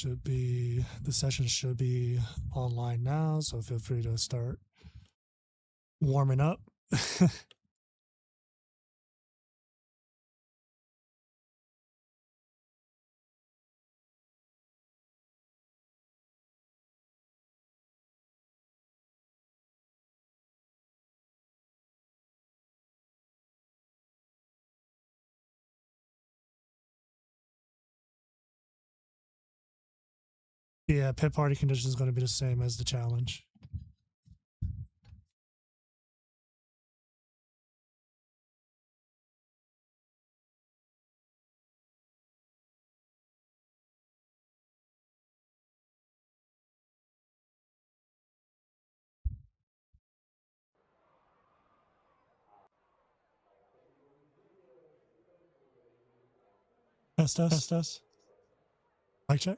The session should be online now, so feel free to start warming up. Yeah, pit party condition is going to be the same as the challenge. Test. Mic check.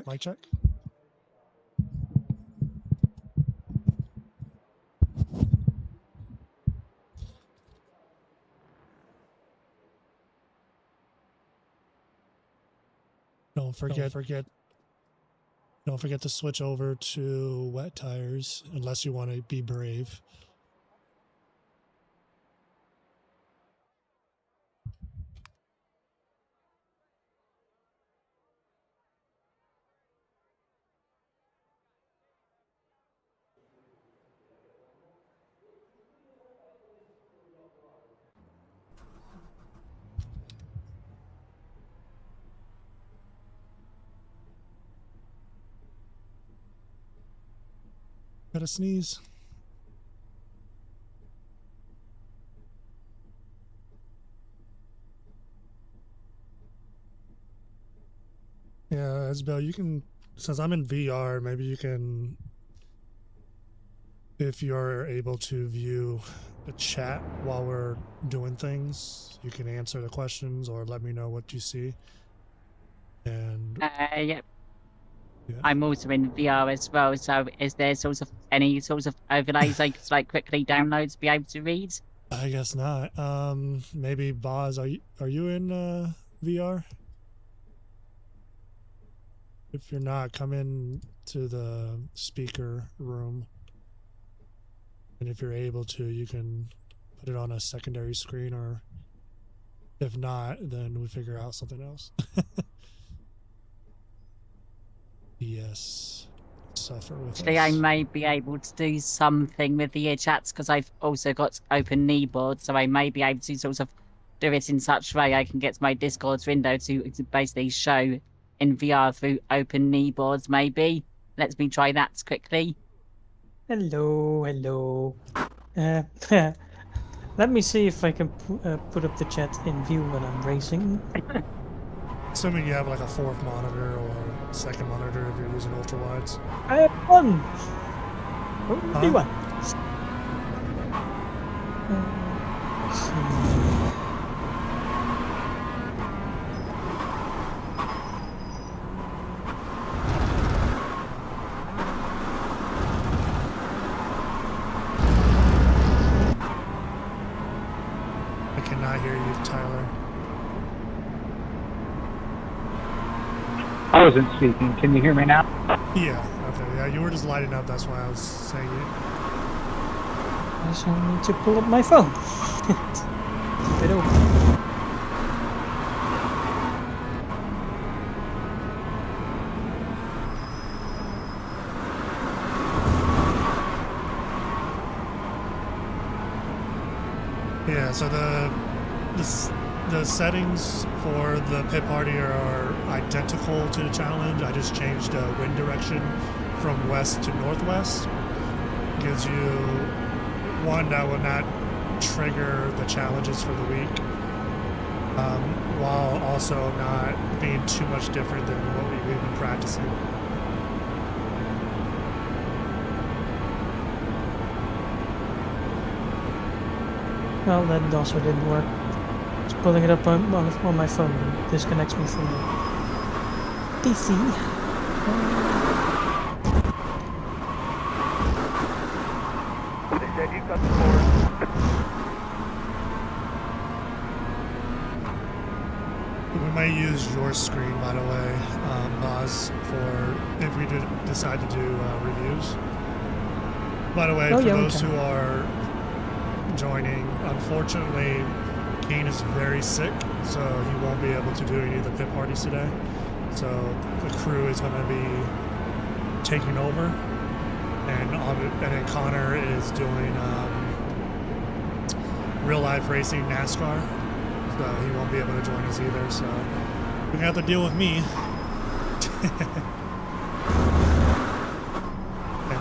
Mic check. Don't forget to switch over to wet tires unless you want to be brave. Gotta sneeze. Yeah, Isabel, you can, since I'm in VR, maybe you can, if you're able to view the chat while we're doing things, you can answer the questions or let me know what you see. And yep. Yeah. I'm also in VR as well, so is there sort of any sort of overlays I could like quickly download to be able to read? I guess not. Maybe Boz, are you in VR? If you're not, come in to the speaker room. And if you're able to, you can put it on a secondary screen, or if not, then we figure out something else. Yes. Suffer with Actually, us. I may be able to do something with the ear chats because I've also got open kneeboard, so I may be able to sort of do it in such a way I can get my Discord's window to basically show in VR through open kneeboards, maybe. Let me try that quickly. Hello. Let me see if I can put up the chat in view when I'm racing. Assuming you have like a fourth monitor or a second monitor if you're using ultra wides. I have one. Only one. Let's see. I cannot hear you, Tyler. I wasn't speaking. Can you hear me now? Yeah, okay. Yeah, you were just lighting up. That's why I was saying it. I just need to pull up my phone. Keep it open. Yeah, so the settings for the pit party are identical to the challenge. I just changed the wind direction from west to northwest. Gives you one that will not trigger the challenges for the week, while also not being too much different than what we've been practicing. Well, that also didn't work. Just pulling it up on my phone disconnects me from the PC. They said you've got the board. might use your screen, by the way, Boz, for if we decide to do reviews. By the way, Oh, for yeah, we those can. who are joining, unfortunately, Kane is very sick, so he won't be able to do any of the pit parties today. So the crew is going to be taking over, and then Connor is doing real life racing NASCAR, so he won't be able to join us either. So we're gonna have to deal with me and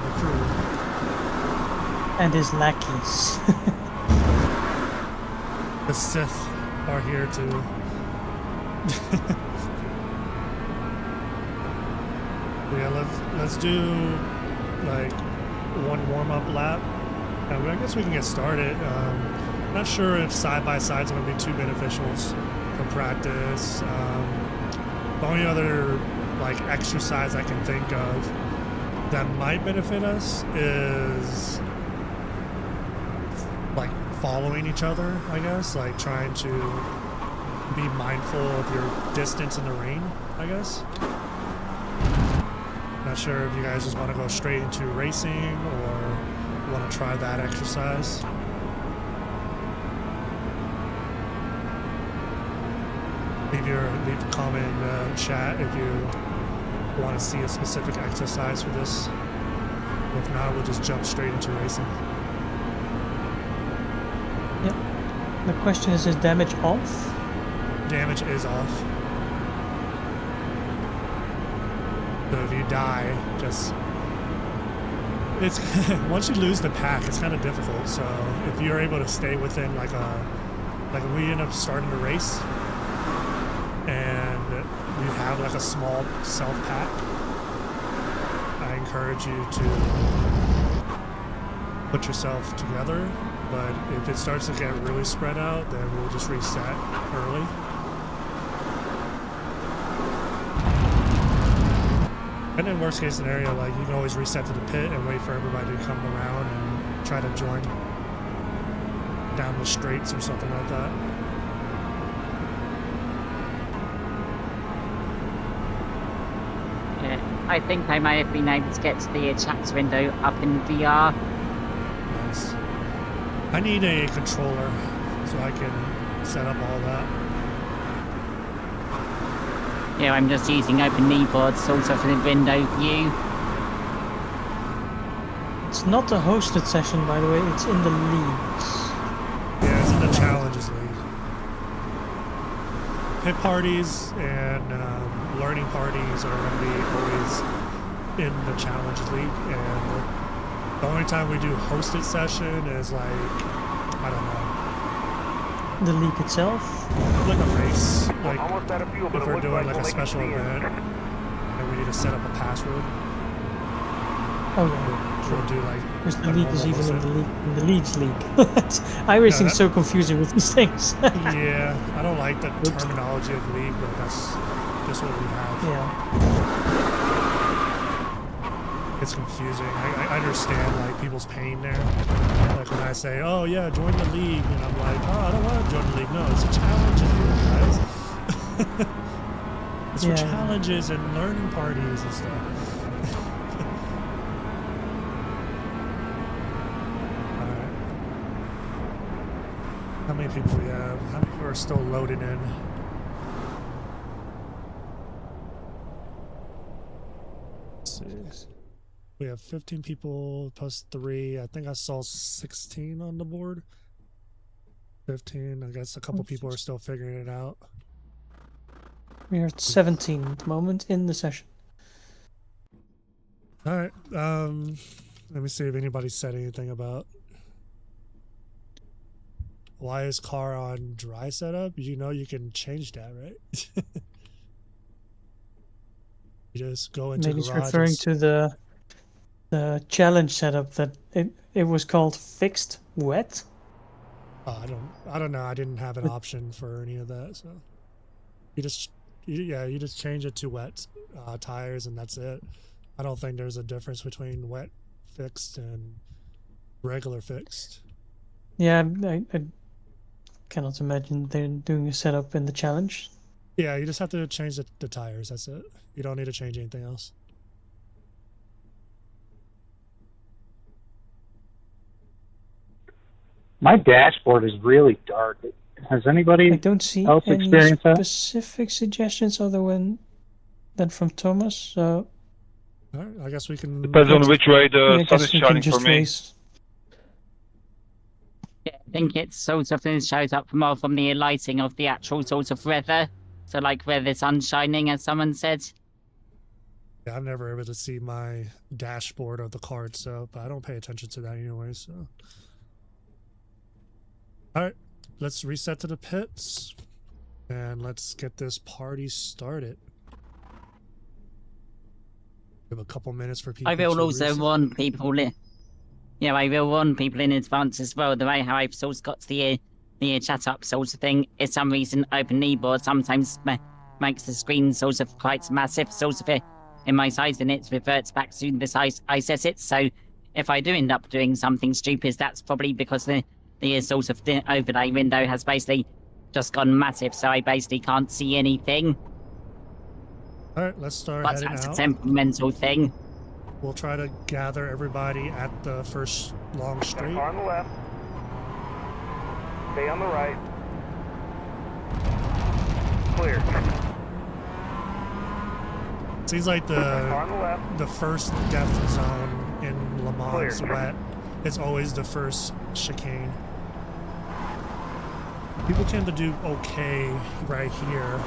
the crew. And his lackeys. The Sith are here too. Yeah, let's do like one warm-up lap, and I guess we can get started. Not sure if side-by-side's going to be too beneficial for practice. The only other like exercise I can think of that might benefit us is like following each other, I guess, like trying to be mindful of your distance in the rain, I guess. Not sure if you guys just want to go straight into racing or want to try that exercise. Leave a comment in the chat if you want to see a specific exercise for this. If not, we'll just jump straight into racing. Yep. The question is damage off? Damage is off. So if you die, it's once you lose the pack, it's kind of difficult. So if you're able to stay within like if we end up starting the race and you have like a small self pack, I encourage you to put yourself together. But if it starts to get really spread out, then we'll just reset early. And in worst case scenario, like you can always reset to the pit and wait for everybody to come around and try to join down the straights or something like that. Yeah, I think I might have been able to get to the chat window up in VR. Nice. I need a controller so I can set up all that. Yeah, I'm just using open kneeboards also for the window view. It's not a hosted session, by the way, it's in the leagues. Yeah, it's in the Challenges League. Pit parties and learning parties are going to be always in the Challenges League, and the only time we do hosted session is like, I don't know, The league itself? like a race, like if we're doing like a special event and we need to set up a password, Oh yeah. we'll do like Because the a league is normal even hosted. in the leagues league. iRacing is so confusing with these things. Yeah, I don't like the terminology of league, but that's just what we have. Yeah. It's confusing. I understand like people's pain there. Like when I say, "Oh yeah, join the league," and I'm like, "Oh, I don't want to join the league." No, it's a challenges league, guys. It's for Yeah. challenges and learning parties and stuff. All right. How many people we have? How many people are still loading in? Let's see. We have 15 people plus 3. I think I saw 16 on the board. 15. I guess a couple people are still figuring it out. We're at 17 at the moment in the session. All right. Let me see if anybody said anything about why is car on dry setup. You know you can change that, right? You just go into Maybe it's garage. referring to the challenge setup that it was called fixed wet. Oh, I don't know. I didn't have an option for any of that, so you just change it to wet tires and that's it. I don't think there's a difference between wet fixed and regular fixed. Yeah, I cannot imagine they're doing a setup in the challenge. Yeah, you just have to change the tires. That's it. You don't need to change anything else. My dashboard is really dark. Has I anybody don't see else any experienced that? specific suggestions other than from Thomas. So All right, I guess we can. Depends on which way the I sun is guess we can shining for just me. race. Yeah, I think it's sort of it shows up more from the lighting of the actual sort of weather. So like where the sun's shining, as someone said. Yeah, I'm never able to see my dashboard of the car itself, but I don't pay attention to that anyway. So, all right, let's reset to the pits, and let's get this party started. Give a couple minutes for people. I will to also reset. warn people. Yeah, I will warn people in advance as well. The way how I've sort of got the chat up sort of thing is some reason open keyboard sometimes makes the screen sort of quite massive sort of in my size, and it reverts back to the size I set it. So if I do end up doing something stupid, that's probably because the sort of the overlay window has basically just gone massive, so I basically can't see anything. All right, let's start But heading that's a out. temperamental thing. We'll try to gather everybody at the first long straight. Car on the left. Stay on the right. Clear. Seems like Car on the left. the first death zone in Le Mans Clear. wet is always the first chicane. People tend to do okay right here.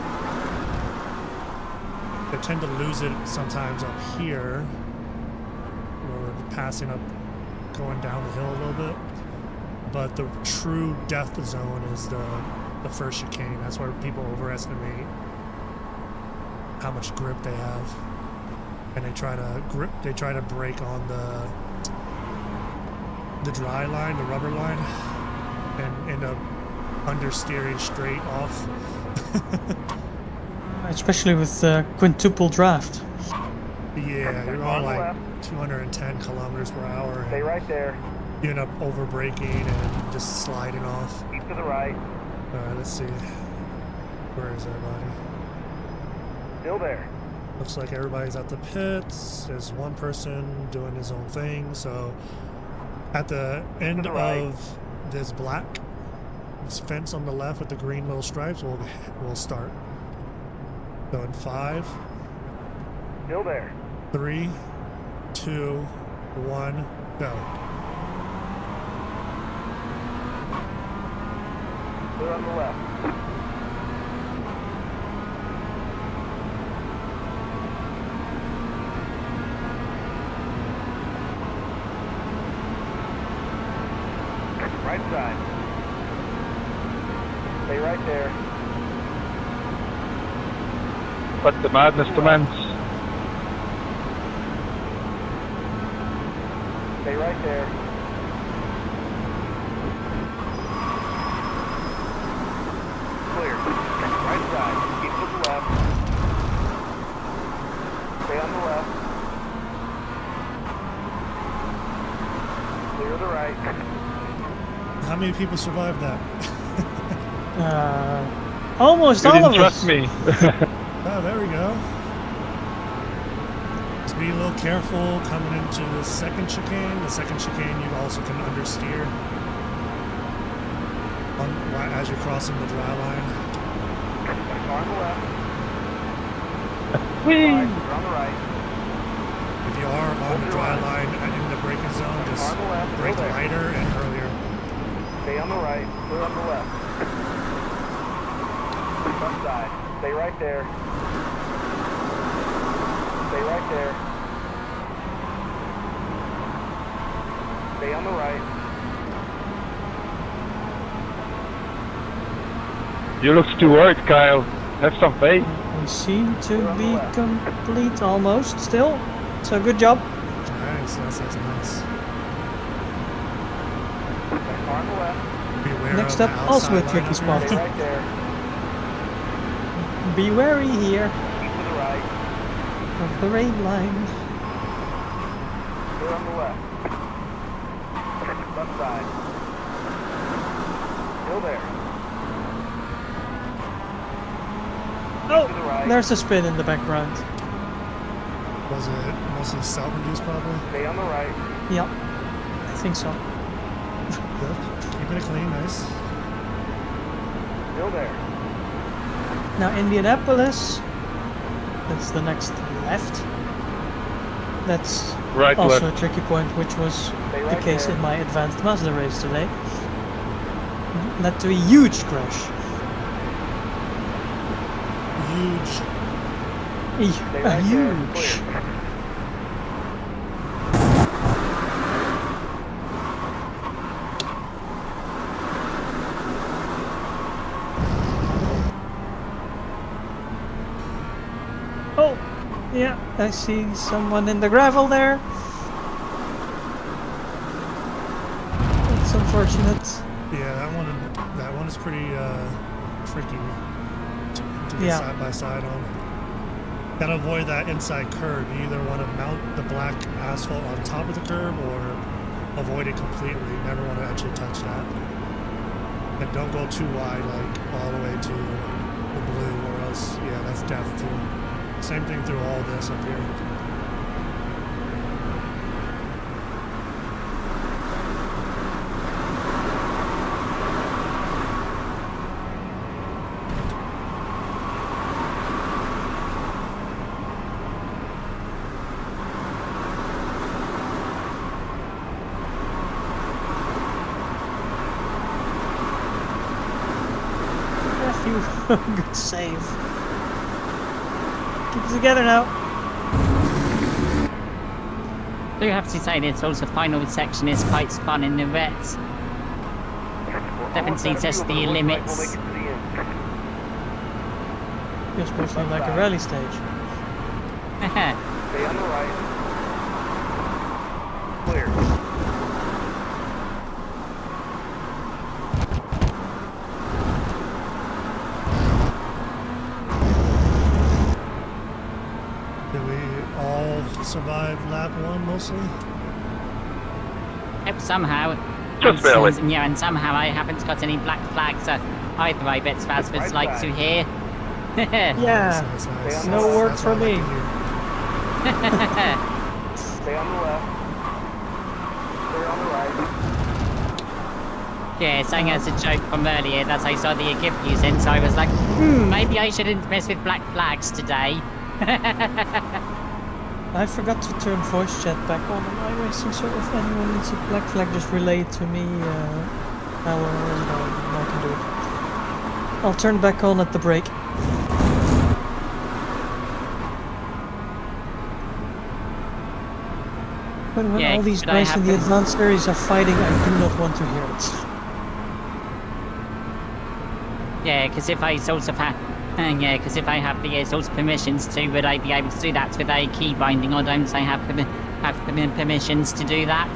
They tend to lose it sometimes up here. Or passing up, going down the hill a little bit. But the true death zone is the first chicane. That's where people overestimate how much grip they have, and they try to brake on the dry line, the rubber line, and end up understeering straight off. Especially with quintuple draft. Yeah, you're On all the like left. 210 kilometers per hour. Stay And right there. you end up over braking and just sliding off. Keep to the right. Alright, let's see. Where is everybody? Still there. Looks like everybody's at the pits. There's one person doing his own thing. So at the end the right. of this black this fence on the left with the green little stripes, we'll start. So in 5, Still there. 3, 2, 1, go. Clear on the left. Right side. Stay right there. Let the madness commence. Stay right there. Clear. Right side. Keep to the left. Stay on the left. Clear the right. How many people survived that? almost You all didn't of trust us. me. Oh, there we go. Just be a little careful coming into the second chicane. The second chicane you also can understeer as you're crossing the dry line. Car on the left. Whee! Right, we're on the right. If you are on the dry line and in the braking zone, just Car on the left. brake Still there. lighter and earlier. Stay on the right. Clear on the left. Front side. Stay right there. Stay right there. Stay on the right. You look too worried, Kyle. Have some faith. We seem to be complete almost still. So good job. Nice, that's nice. Car on the left. Beware Next of up, the also a outside tricky line spot. Stay right there. Be wary here Keep to the right. of the rain line. Clear on the left. Left side. Still there. Oh, To the right. there's a spin in the background. Was it mostly self-induced probably? Stay on the right. Yep, I think so. Good. Keeping it clean, nice. Still there. Now Indianapolis, that's the next left. That's Right, also left. a tricky point, which was Stay the right case there. in my advanced Mazda race today. Led to a huge crash. Huge. Stay right there. Huge. Clear. Oh, yeah, I see someone in the gravel there. That's unfortunate. Yeah, that one is pretty tricky to get Yeah. side by side on. Gotta avoid that inside curb. You either want to mount the black asphalt on top of the curb or avoid it completely. You never want to actually touch that. And don't go too wide, like all the way to the blue, or else, yeah, that's death too. Same thing through all this up here. Good save. Keep it together now. Do you have to say this also final section is quite fun in the wets. Definitely test the limits. Feels mostly like a rally stage. Stay on the right. Clear. Did we all survive lap one mostly? Yep, somehow. Just barely. Yeah, and somehow I haven't got any black flags either, I bet Svazford's like to hear. Yeah, Nice, nice. no work That's for what I me. like to hear. Stay on the left. Stay on the right. Yeah, saying as a joke from earlier that I saw the gift using, so I was like, maybe I shouldn't mess with black flags today. I forgot to turn voice chat back on my racing, so if anyone needs a black flag, just relay it to me. I can do it. I'll turn back on at the break. But when Yeah, all these could I guys in have the them- advanced series are fighting, I do not want to hear it. Yeah, because if I sort of have, if I have the sort of permissions to, would I be able to do that with a key binding, or don't I have permissions to do that?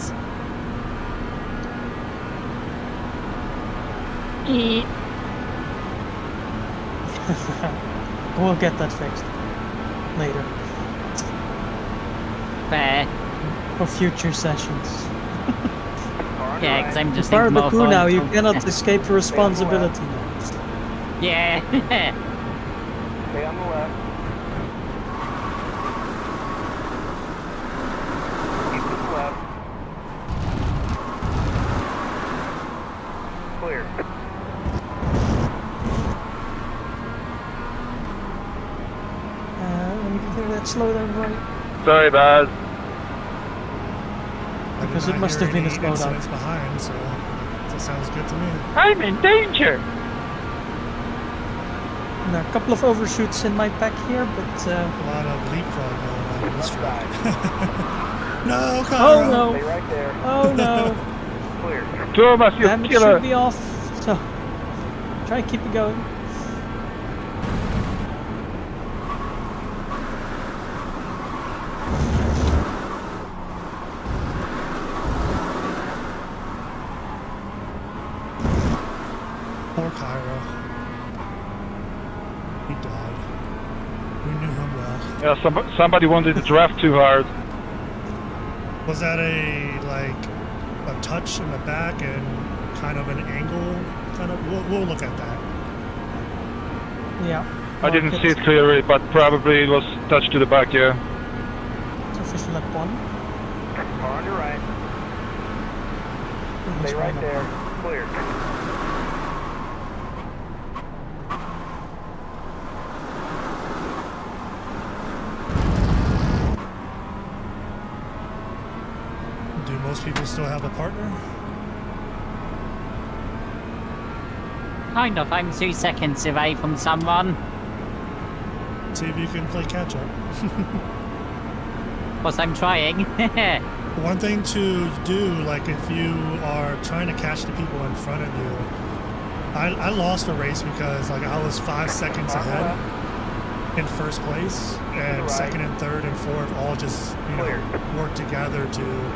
We'll get that fixed later Fair. for future sessions. Car on Yeah, the because right. I'm just Part thinking of more Baku now, you for- cannot escape your responsibility. Yeah. Stay on the left. Keep to the left. Clear. Let me clear that slow down right. Sorry, Baz. I did Because it not must hear have been a any slowdown. incidents behind, so that sounds good to me. I'm in danger. Now, a couple of overshoots in my pack here, but A lot of leapfrog going on in this Left track. side. No, oh Cairo! no, Stay right there. oh no, Clear. Thomas, you damage killer. should be off. So try and keep it going. Poor Cairo. He died. We knew him well. Yeah, somebody wanted to draft too hard. Was that a touch in the back and kind of an angle? We'll look at that. Yeah, I didn't see it clearly, but probably it was touched to the back, yeah. It's official lap 1. Car on your right. Stay right there. Clear. Do most people still have a partner? Kind of. I'm 2 seconds away from someone. See if you can play catch up. Of course, I'm trying. One thing to do, like if you are trying to catch the people in front of you, I lost a race because like I was 5 seconds ahead in first place, and second and third and fourth all just worked together to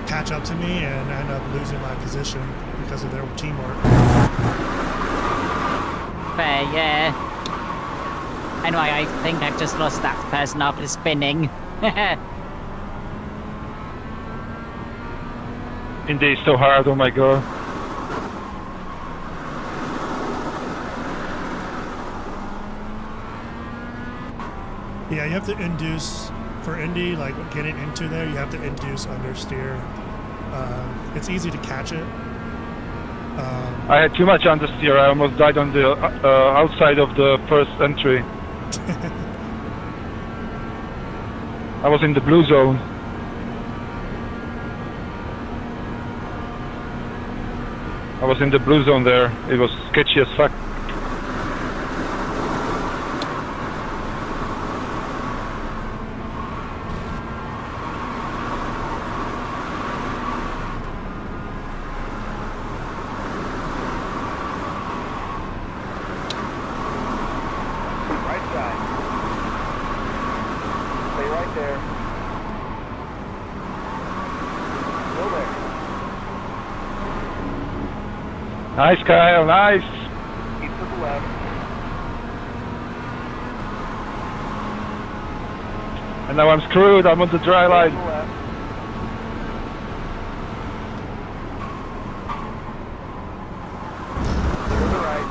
catch up to me, and I ended up losing my position because of their teamwork. Fair, yeah. Anyway, I think I've just lost that person after spinning. Indeed, so hard, oh my god. Yeah, you have to induce, for Indy, like getting into there, you have to induce understeer. It's easy to catch it. I had too much understeer, I almost died on the outside of the first entry. I was in the blue zone. I was in the blue zone there. It was sketchy as fuck. Right side. Stay right there. Still there. Nice, Kyle, nice! Keep to the left. And now I'm screwed, I'm on the dry Stay line. to the left. Clear to the right.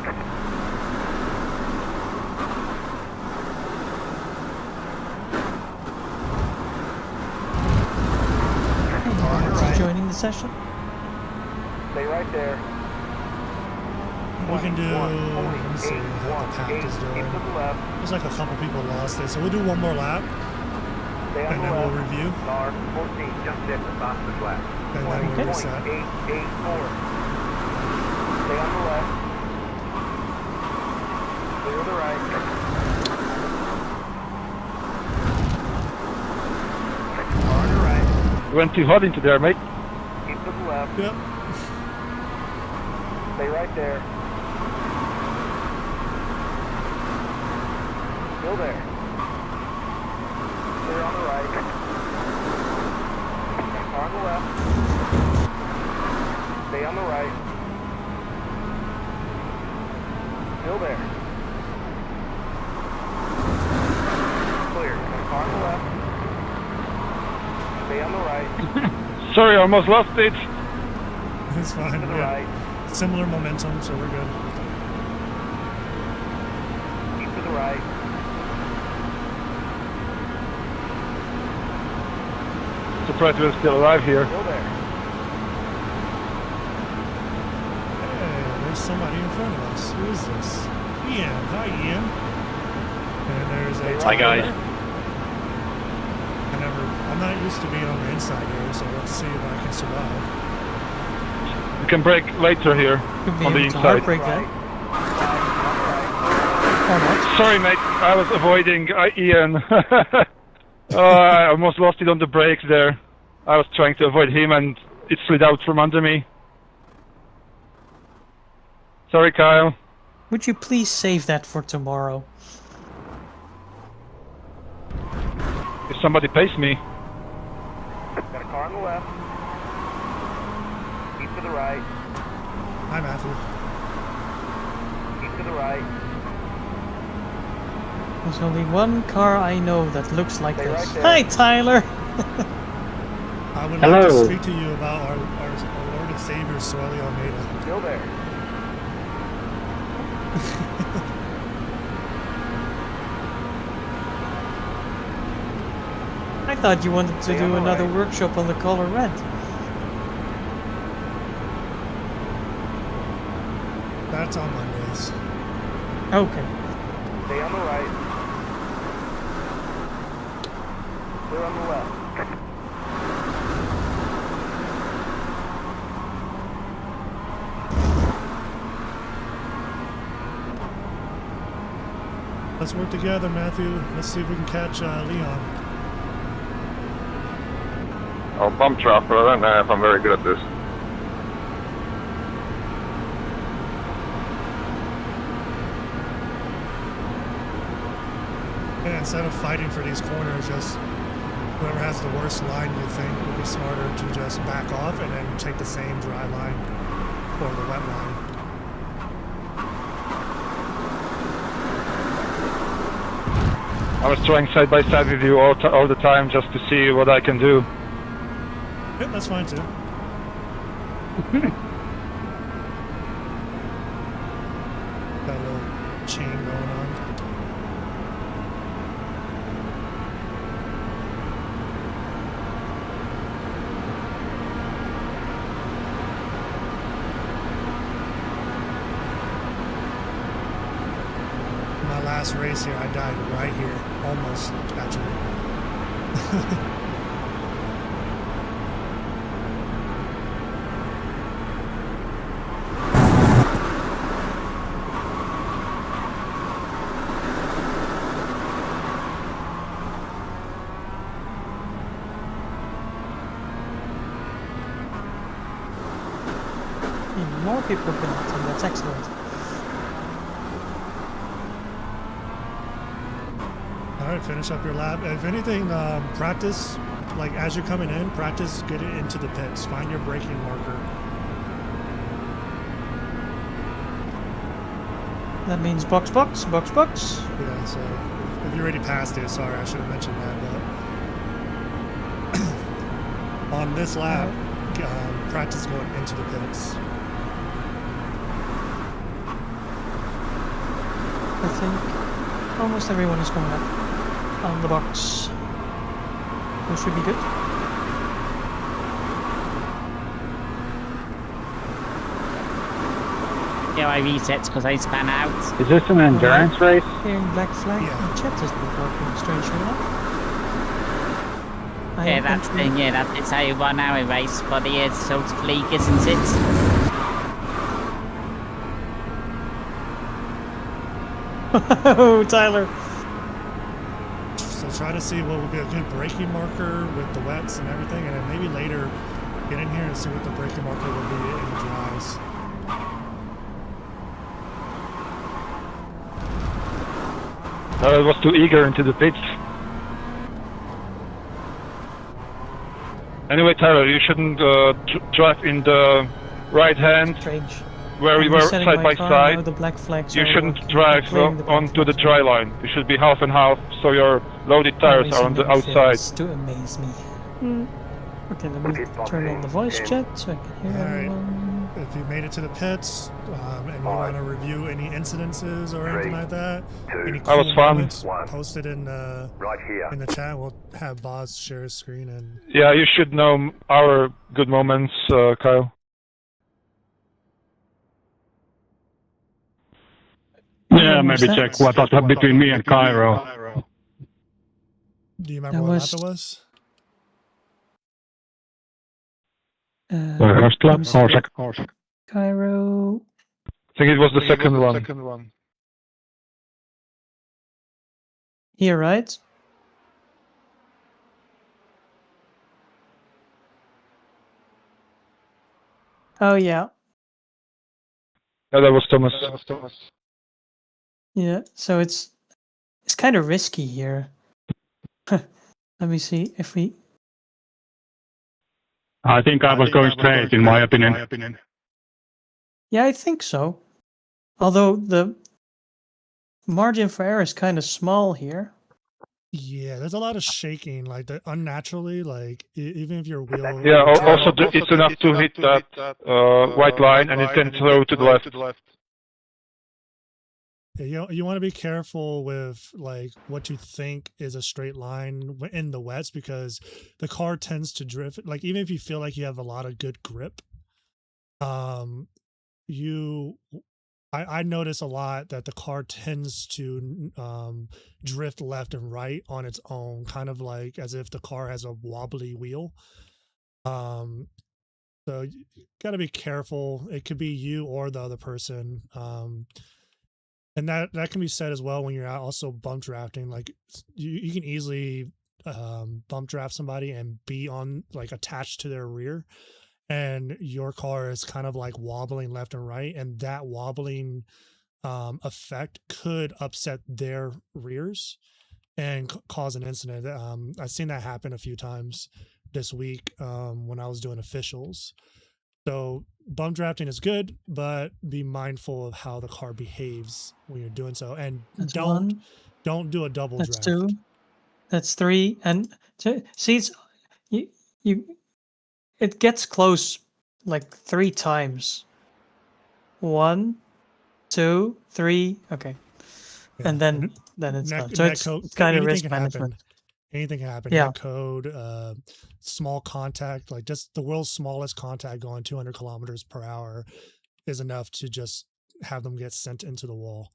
Is he joining the session? Stay right there. We can do, let me see how the pack is Keep to doing. the left. There's like a couple people lost it, so we'll do one more lap, Stay on and the then we'll left. review, Car 14 just hit the fastest lap. and then we'll reset. 20.884. Stay on the left. Clear the right. Car on the right. You went too hot into there, mate. Keep to the left. Yep. Stay right there. Still there. Clear on the right. Car on the left. Stay on the right. Still there. Clear. Car on the left. Stay on the right. Sorry, I almost lost it. It's fine. To the Yeah. right. Similar momentum, so we're good. Keep to the right. Surprised we're still alive here. Still there. Hey, there's somebody in front of us. Who is this? Ian. Hi, Ian. And there's a Hi, Tyler. guys. I'm not used to being on the inside here, so let's see if I can survive. You can brake later here, Could be on the able to inside. heartbreak that. Right. Or not. Sorry, mate, I was avoiding Ian. I almost lost it on the brakes there. I was trying to avoid him and it slid out from under me. Sorry, Kyle. Would you please save that for tomorrow? If somebody pays me. Got a car on the left. Keep to the right. Hi, Matthew. Keep to the right. There's only one car I know that looks like Stay this. right there. Hi, Tyler! I would like to Hello. speak to you about our Lord and Savior, Sueli Almeida. Still there. thought you wanted to Stay do on the another right. workshop on the color red. That's on Mondays. Okay. Stay on the right. Clear on the left. Let's work together, Matthew. Let's see if we can catch Leon. I'll bump drop, but I don't know if I'm very good at this. Yeah, instead of fighting for these corners, just whoever has the worst line you think would be smarter to just back off and then take the same dry line or the wet line. I was trying side by side with you all the time just to see what I can do. Yeah, that's fine too. Got a little chain going on. My last race here, I died right here, almost actually. More people connecting, that's excellent. All right, finish up your lap. If anything, practice, like as you're coming in, practice getting into the pits. Find your braking marker. That means box, box, box, box. Yeah, so if you already passed it, sorry, I should have mentioned that, but on this lap, practice going into the pits. I think almost everyone is coming up on the box. Which should be good. Yeah, I reset because I span out. Is this an endurance race? Hearing black flag, Yeah. the chat is not working strangely enough. I Yeah, am that's entering- the, yeah, that it's a 1 hour race for the sort of league, isn't it? Oh, Tyler. So try to see what would be a good braking marker with the wets and everything, and then maybe later get in here and see what the braking marker would be in the dries. I was too eager into the pits. Anyway, Tyler, you shouldn't drive in the right hand Strange. where we I'm were resetting side my by car, side. now the black flags You are shouldn't working. drive Clearing the black onto the flags. dry line. You should be half and half, so your loaded tires are on the Amazing outside. fails to amaze me. Okay, let me turn on the voice chat so I can hear All right. everyone. If you made it to the pits and you want to review any incidences or anything like that, any That was cool fun. moments, post it in the Right here. chat. We'll have Boz share his screen and Yeah, you should know our good moments, Kyle. Yeah, maybe check what was between me and Cairo. do you That remember what was- lap it was? First lap, let me or see. second. Cairo. I think it was the second one. Here, right? Oh, yeah. Yeah, that was Thomas. Yeah, so it's kind of risky here. Let me see if we... I think I was going straight, in my opinion. Yeah, I think so. Although the margin for error is kind of small here. Yeah, there's a lot of shaking, like the unnaturally, like even if your wheel. Yeah, also it's enough to hit that white line and it can throw to the left. You want to be careful with like what you think is a straight line in the wets, because the car tends to drift. Like even if you feel like you have a lot of good grip, I notice a lot that the car tends to drift left and right on its own, kind of like as if the car has a wobbly wheel. So you got to be careful. It could be you or the other person. And that can be said as well when you're out also bump drafting. Like you can easily bump draft somebody and be on like attached to their rear, and your car is kind of like wobbling left and right, and that wobbling effect could upset their rears and cause an incident. I've seen that happen a few times this week when I was doing officials. So bump drafting is good, but be mindful of how the car behaves when you're doing so, and That's don't one. do a double That's draft. 2. That's 3. And see, it's it gets close like 3 times. 1, 2, 3. Okay, Yeah. and then it's done. So it's kind of risk management. Anything can happen. Yeah. Net code, small contact, like just the world's smallest contact going 200 kilometers per hour is enough to just have them get sent into the wall.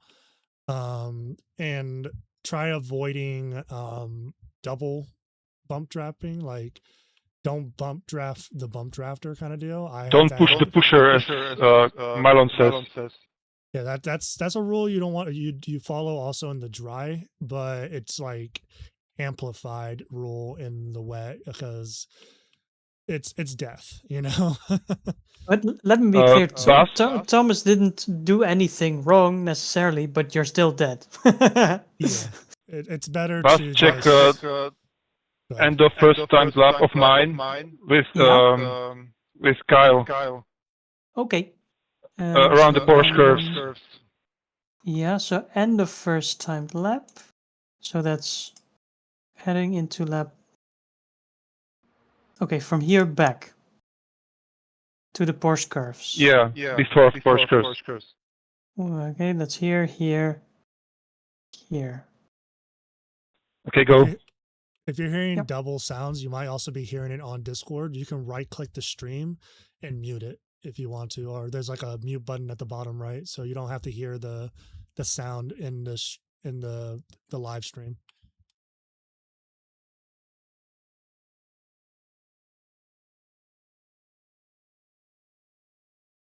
And try avoiding double bump drafting. Like don't bump draft the bump drafter kind of deal. Don't push the pusher, as Mylon says. Yeah, that's a rule you don't want. You follow also in the dry, but it's like amplified rule in the wet because it's death, you know. But let me be clear, Thomas didn't do anything wrong necessarily, but you're still dead. Yeah, it's better to check just, end of first time lap of mine with Kyle. Okay. Around the Porsche curves. Yeah, so end of first time lap. So that's heading into lap. Okay, from here back to the Porsche curves. Yeah, before Porsche curves. Okay, that's here. Okay, go. If you're hearing double sounds, you might also be hearing it on Discord. You can right click the stream and mute it if you want to, or there's like a mute button at the bottom right, so you don't have to hear the sound in the live stream.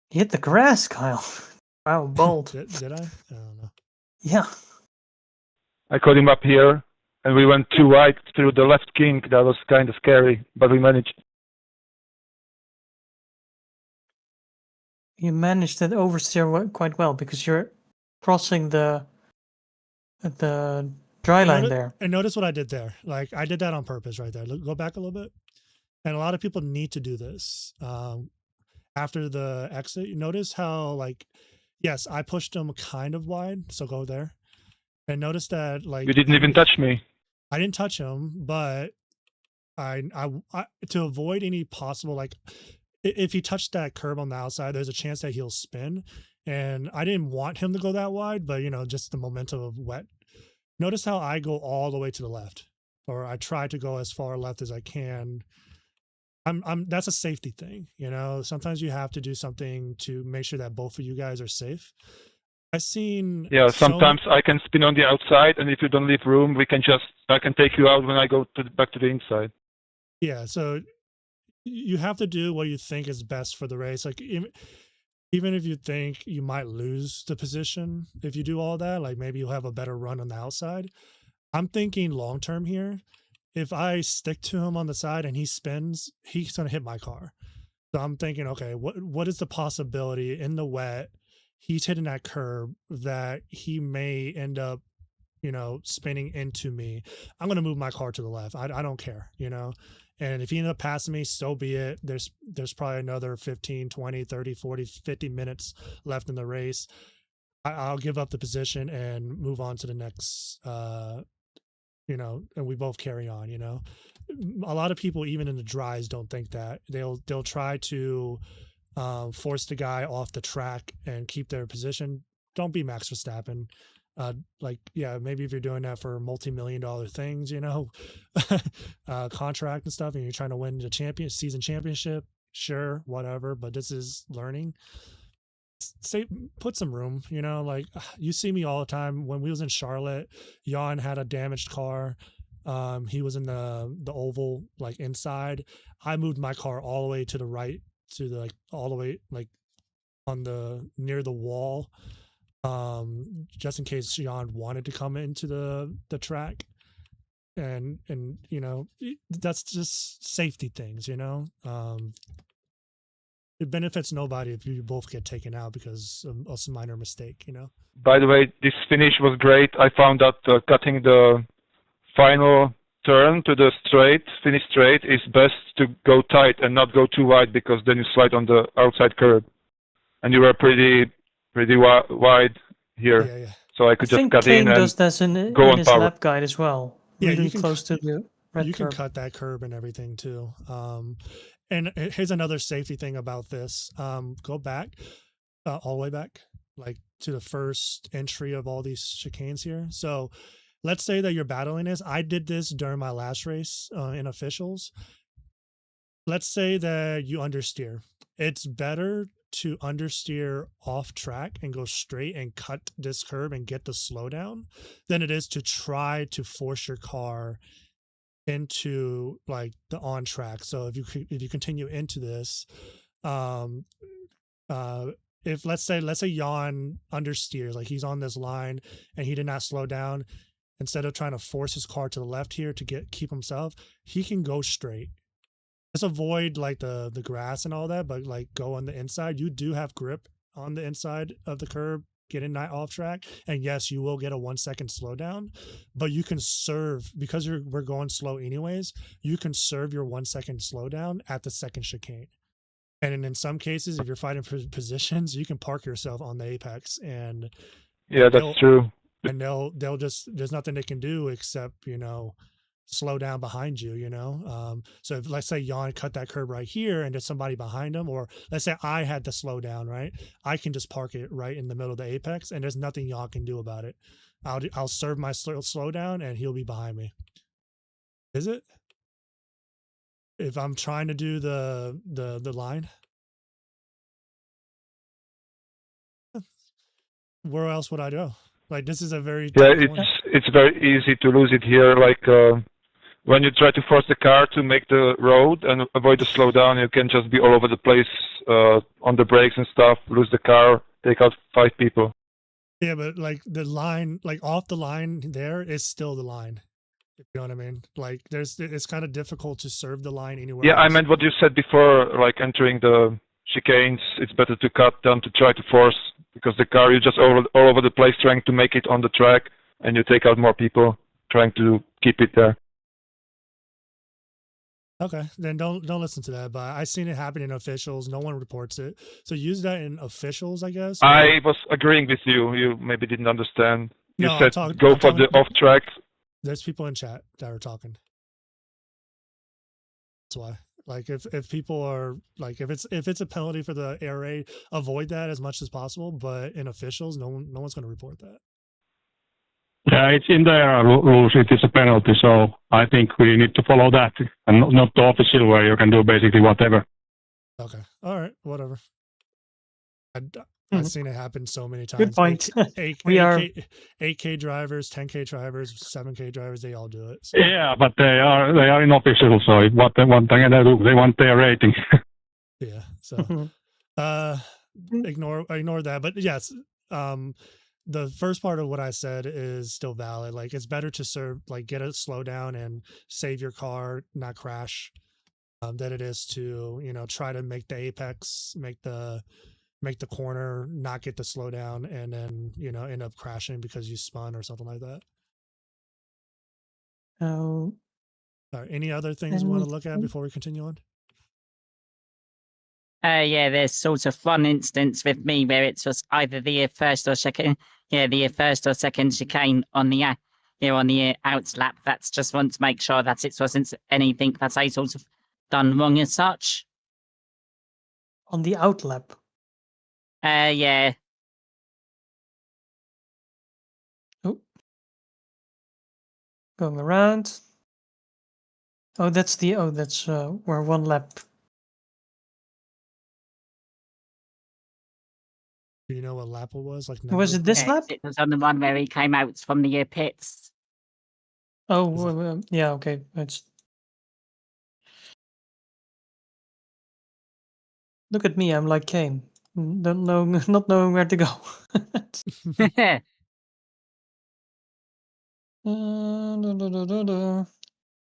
Hit the grass, Kyle. Wow, bold. Did I? I don't know. Yeah. I caught him up here, and we went too wide through the left kink. That was kind of scary, but we managed. You managed that oversteer quite well because you're crossing the dry line there. And notice what I did there. Like I did that on purpose right there. Go back a little bit. And a lot of people need to do this. After the exit, you notice how like, yes, I pushed him kind of wide. So go there. And notice that like you didn't even touch me. I didn't touch him, but I to avoid any possible, like if he touched that curb on the outside, there's a chance that he'll spin. And I didn't want him to go that wide, but you know, just the momentum of wet. Notice how I go all the way to the left, or I try to go as far left as I can. That's a safety thing, you know. Sometimes you have to do something to make sure that both of you guys are safe. I've seen. Yeah, sometimes I can spin on the outside, and if you don't leave room, I can take you out when I go back to the inside. Yeah, so you have to do what you think is best for the race. Like even if you think you might lose the position, if you do all that, like maybe you'll have a better run on the outside. I'm thinking long term here. If I stick to him on the side and he spins, he's going to hit my car. So I'm thinking, okay, what is the possibility in the wet? He's hitting that curb that he may end up, you know, spinning into me. I'm going to move my car to the left. I don't care, you know. And if he ends up passing me, so be it. There's probably another 15, 20, 30, 40, 50 minutes left in the race. I'll give up the position and move on to the next, you know, and we both carry on, you know. A lot of people, even in the dries, don't think that. They'll try to force the guy off the track and keep their position. Don't be Max Verstappen. Maybe if you're doing that for multi-million-dollar things, contract and stuff, and you're trying to win the season championship, sure, whatever. But this is learning. Put some room, like you see me all the time. When we was in Charlotte, Jan had a damaged car. He was in the oval, like inside. I moved my car all the way to the right, to all the way on near the wall, just in case Jan wanted to come into the track. And that's just safety things, it benefits nobody if you both get taken out because of a minor mistake, By the way, this finish was great. I found that cutting the final turn to the finish straight, is best to go tight and not go too wide, because then you slide on the outside curb. And you were pretty wide here. Yeah. So I could just cut Kane in and does this in on his power. lap guide as well. Yeah, Really you can close to the red you curb. can cut that curb and everything too. And here's another safety thing about this. Go back, all the way back, like to the first entry of all these chicanes here. So let's say that you're battling this. I did this during my last race in officials. Let's say that you understeer. It's better to understeer off track and go straight and cut this curb and get the slowdown than it is to try to force your car into like the on track. So if you continue into this, if let's say Jan understeers, like he's on this line and he did not slow down, instead of trying to force his car to the left here to keep himself, he can go straight. Just avoid like the grass and all that, but like go on the inside. You do have grip on the inside of the curb, get in that off track, and yes, you will get a 1 second slowdown, but you can serve, because we're going slow anyways, you can serve your 1 second slowdown at the second chicane. And in some cases, if you're fighting for positions, you can park yourself on the apex, and that's true. And they'll just, there's nothing they can do except slow down behind you. So if, let's say Jan cut that curb right here and there's somebody behind him, or let's say I had to slow down, right? I can just park it right in the middle of the apex, and there's nothing Jan can do about it. I'll serve my slow down, and he'll be behind me. Is it? If I'm trying to do the line, where else would I go? Like, this is a very it's very easy to lose it here. Like when you try to force the car to make the road and avoid the slowdown, you can just be all over the place on the brakes and stuff, lose the car, take out 5 people. Yeah, but like the line, like off the line there is still the line. If you know what I mean? Like it's kind of difficult to serve the line anywhere else. I meant what you said before, like entering the chicanes, it's better to cut than to try to force, because the car, you're just all over the place trying to make it on the track, and you take out more people trying to keep it there. Okay, then don't listen to that. But I've seen it happen in officials. No one reports it. So use that in officials, I guess. I was agreeing with you. You maybe didn't understand. You said I'm go for the off track. There's people in chat that are talking. That's why. Like if people are like, if it's a penalty for the ARA, avoid that as much as possible. But in officials, no one's going to report that. Yeah, it's in the ARA rules. It is a penalty, so I think we need to follow that, and not the official where you can do basically whatever. Okay, all right, whatever. I've seen it happen so many times. Good point. 8K drivers, 10K drivers, 7K drivers, they all do it. So. Yeah, but they are in official, so what they do, they want their rating. Yeah, so ignore that. But yes, the first part of what I said is still valid. Like, it's better to serve, like, get a slowdown and save your car, not crash, than it is to try to make the apex, make the corner, not get the slowdown, and then end up crashing because you spun or something like that. Oh. All right, any other things we want to look at before we continue on? Yeah, there's sort of one instance with me where it was either the first or second chicane on the on the out lap. That's just want to make sure that it wasn't anything that I sort of done wrong as such. On the out lap. Yeah. Going around. Oh, that's where one lap. Do you know what lap it was? Like Was it this Yeah, lap? it was on the one where he came out from the pits. Oh, yeah, okay. It's look at me. I'm like Kane. Don't know, not knowing where to go.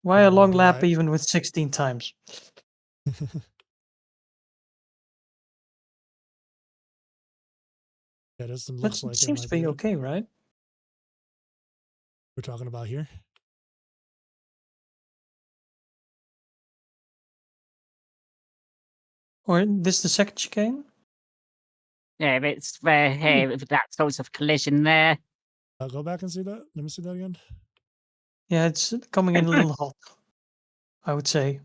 Why a long lap even with 16 times? Yeah, this That looks like it seems might to be it. okay, right? We're talking about here. Or this the second chicane? Yeah, it's where here with that sort of collision there. Go back and see that. Let me see that again. Yeah, it's coming in a little hot, I would say.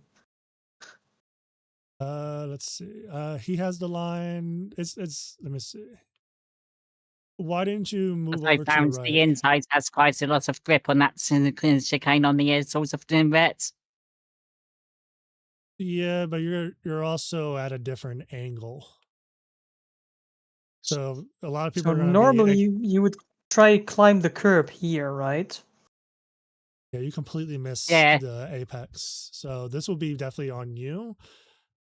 Let's see. He has the line. It's. Let me see. Why didn't you move I over to the found right? the inside has quite a lot of grip on that chicane on the sort of red. Yeah, but you're also at a different angle. So a lot of people So are going to normally be. you would try climb the curb here, right? Yeah, you completely miss Yeah. the apex. So this will be definitely on you.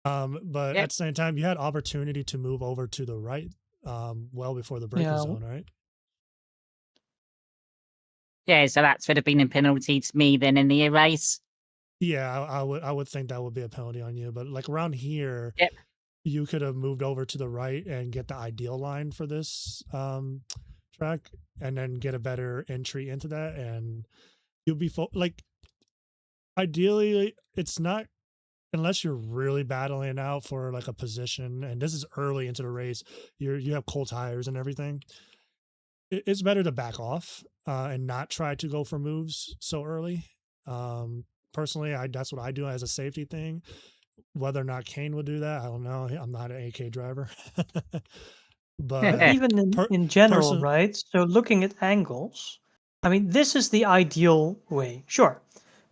But Yep. at the same time, you had opportunity to move over to the right, well before the braking zone, right? Yeah, so that would have been a penalty to me then in the race. Yeah, I would think that would be a penalty on you. But like around here, Yep. you could have moved over to the right and get the ideal line for this track, and then get a better entry into that, and you'll be like. Ideally, it's not unless you're really battling out for like a position, and this is early into the race. You have cold tires and everything. It's better to back off and not try to go for moves so early. Personally, that's what I do as a safety thing. Whether or not Kane will do that, I don't know. I'm not an AK driver. But even in general, right? So looking at angles, I mean, this is the ideal way, sure.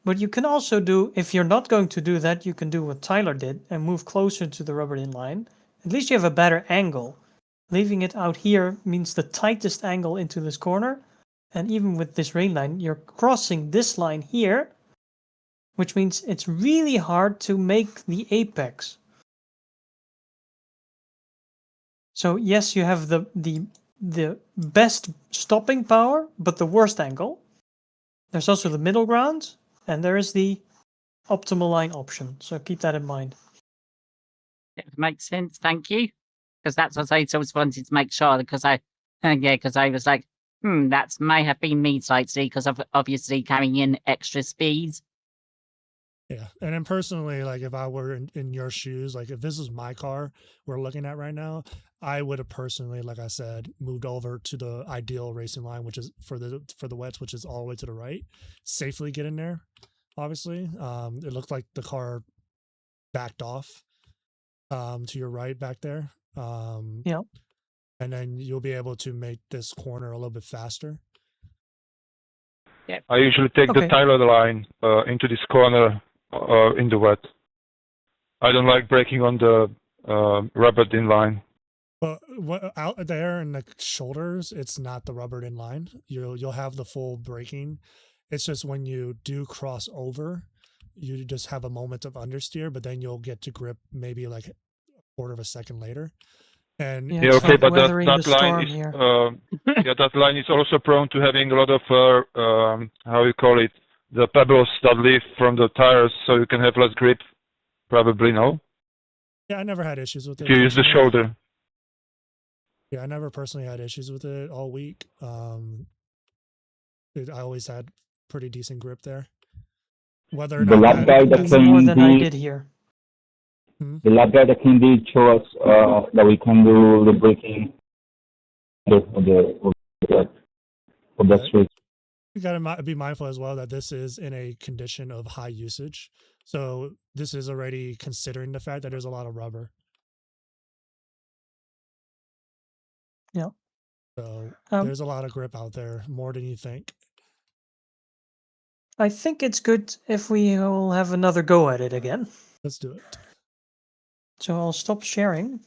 But you can also do, if you're not going to do that, you can do what Tyler did and move closer to the rubber in line. At least you have a better angle. Leaving it out here means the tightest angle into this corner. And even with this rain line, you're crossing this line here, which means it's really hard to make the apex. So yes, you have the best stopping power, but the worst angle. There's also the middle ground, and there is the optimal line option. So keep that in mind. It makes sense, thank you. Because that's what I always wanted to make sure, because I was like, that may have been me slightly, because of obviously carrying in extra speed. Yeah, and then personally, like if I were in your shoes, like if this was my car we're looking at right now, I would have personally, like I said, moved over to the ideal racing line, which is for the wets, which is all the way to the right, safely get in there. Obviously, it looked like the car backed off to your right back there. Yeah. And then you'll be able to make this corner a little bit faster. Yep. I usually take the Tyler line into this corner in the wet. I don't like braking on the rubbered in line. But out there in the shoulders, it's not the rubbered in line. You'll have the full braking. It's just when you do cross over, you just have a moment of understeer, but then you'll get to grip maybe like a quarter of a second later. And yeah, okay, but that line is that line is also prone to having a lot of how you call it, the pebbles that leave from the tires, so you can have less grip. Probably no. Yeah, I never had issues with it. If you use the shoulder. Yeah, I never personally had issues with it all week. I always had pretty decent grip there. Whether or the not lap guy that came more than I did here. The lap guy that came did show us that we can do the braking of the street. You got to be mindful as well that this is in a condition of high usage. So this is already considering the fact that there's a lot of rubber. Yeah. So there's a lot of grip out there, more than you think. I think it's good if we all have another go at it again. Let's do it. So I'll stop sharing.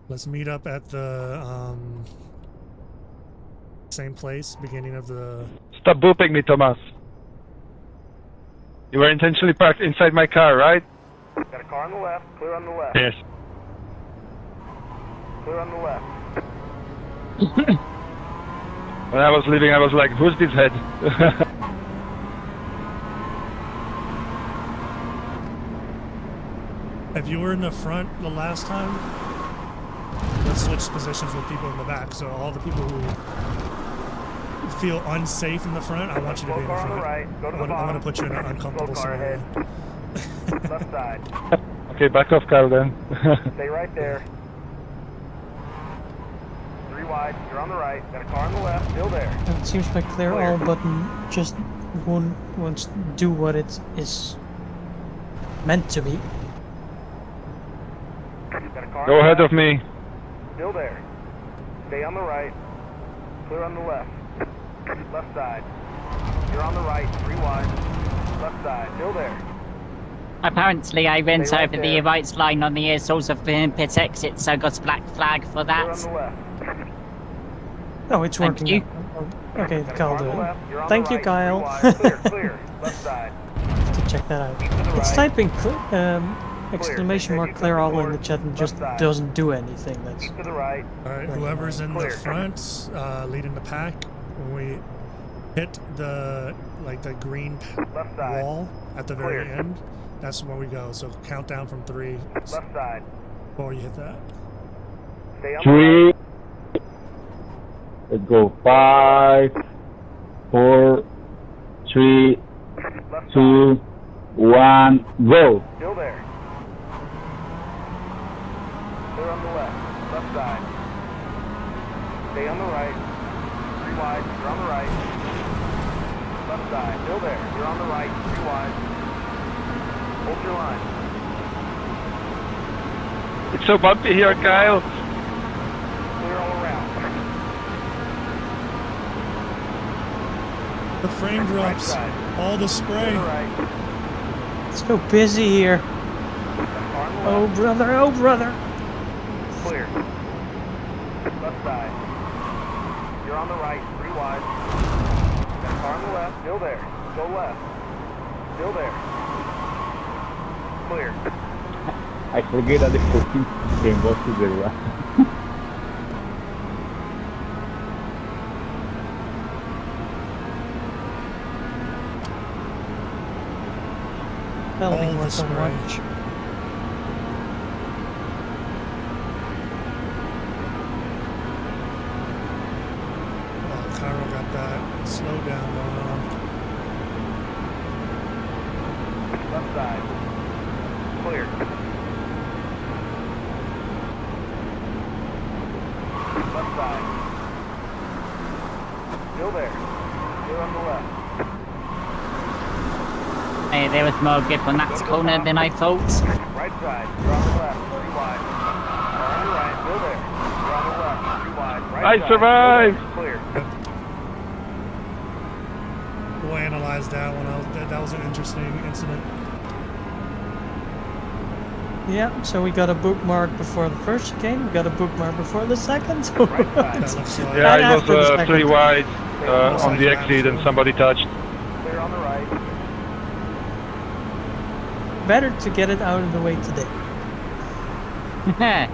Let's meet up at the same place, beginning of the... Stop booping me, Thomas. You were intentionally parked inside my car, right? Got a car on the left, clear on the left. Yes. Clear on the left. When I was leaving, I was like, who's this head? If you were in the front the last time, let's switch positions with people in the back. So all the people who feel unsafe in the front, I want you to be in the Slow car on the front. right, go to the I'm bottom. going to put you in an uncomfortable Slow car scenario. ahead. Left side. Okay, back off, Kyle, then. Stay right there. 3 wide, you're on the right. Got a car on the left, still there. And it seems my clear all button just won't do what it is meant to be. Got a car on Go the ahead left, of me. still there. Stay on the right. Clear on the left. Left side. You're on the right, 3 wide. Left side, still there. Apparently, I went Stay right over the there. right line on the source of pit exit, so I got a black flag for Clear on that. the left. Oh, it's Thank working. you. now. Okay, Got a car Kyle on the did it. left, you're on Thank the you, right, Kyle. 3 wide. Clear, clear. Left side. To check that out. Keep to the It's right. typing exclamation mark clear all in the chat and just Left side. doesn't do anything. That's Keep to the right. All right, whoever's in the Clear. front, leading the pack, when we hit the green Left side. wall at the very Clear. end, that's when we go. So count down from 3 Left side. before you hit that. Stay on the right. 3. Let's go. 5, 4, 3, Left 2, 1, go. Still there. Clear on the left. Left side. Stay on the right. 3 wide. You're on the right. Left side. Still there. You're on the right. 3 wide. Hold your line. It's so bumpy here, Kyle. Clear all around. The frame Right drops, side. all the To spray. the right. it's so busy here. Got a car on the Oh left. brother, oh brother. Clear. Left side. You're on the right. 3 wide. Got a car on the left. Still there. Go left. Still there. Clear. I forget that the fucking frame was to the right. That'll be All the worth a spray. watch. Oh, Cairo got that slow down going on. Left side. Clear. Left side. Still there. Clear on the left. Hey, there was more grip on that corner than I thought. Right side. You're on the left. 3 wide. Car on the right. Still there. You're on the left. 3 wide. Right I side. survived! Still there. Clear. We'll analyze that one. That was an interesting incident. Yeah, so we got a bookmark before the first game, we got a bookmark before the second. Right side. That looks like Yeah, And it after the was second. 3 wide Looks on like the that exit and too. somebody touched. Clear on the right. Better to get it out of the way today. Car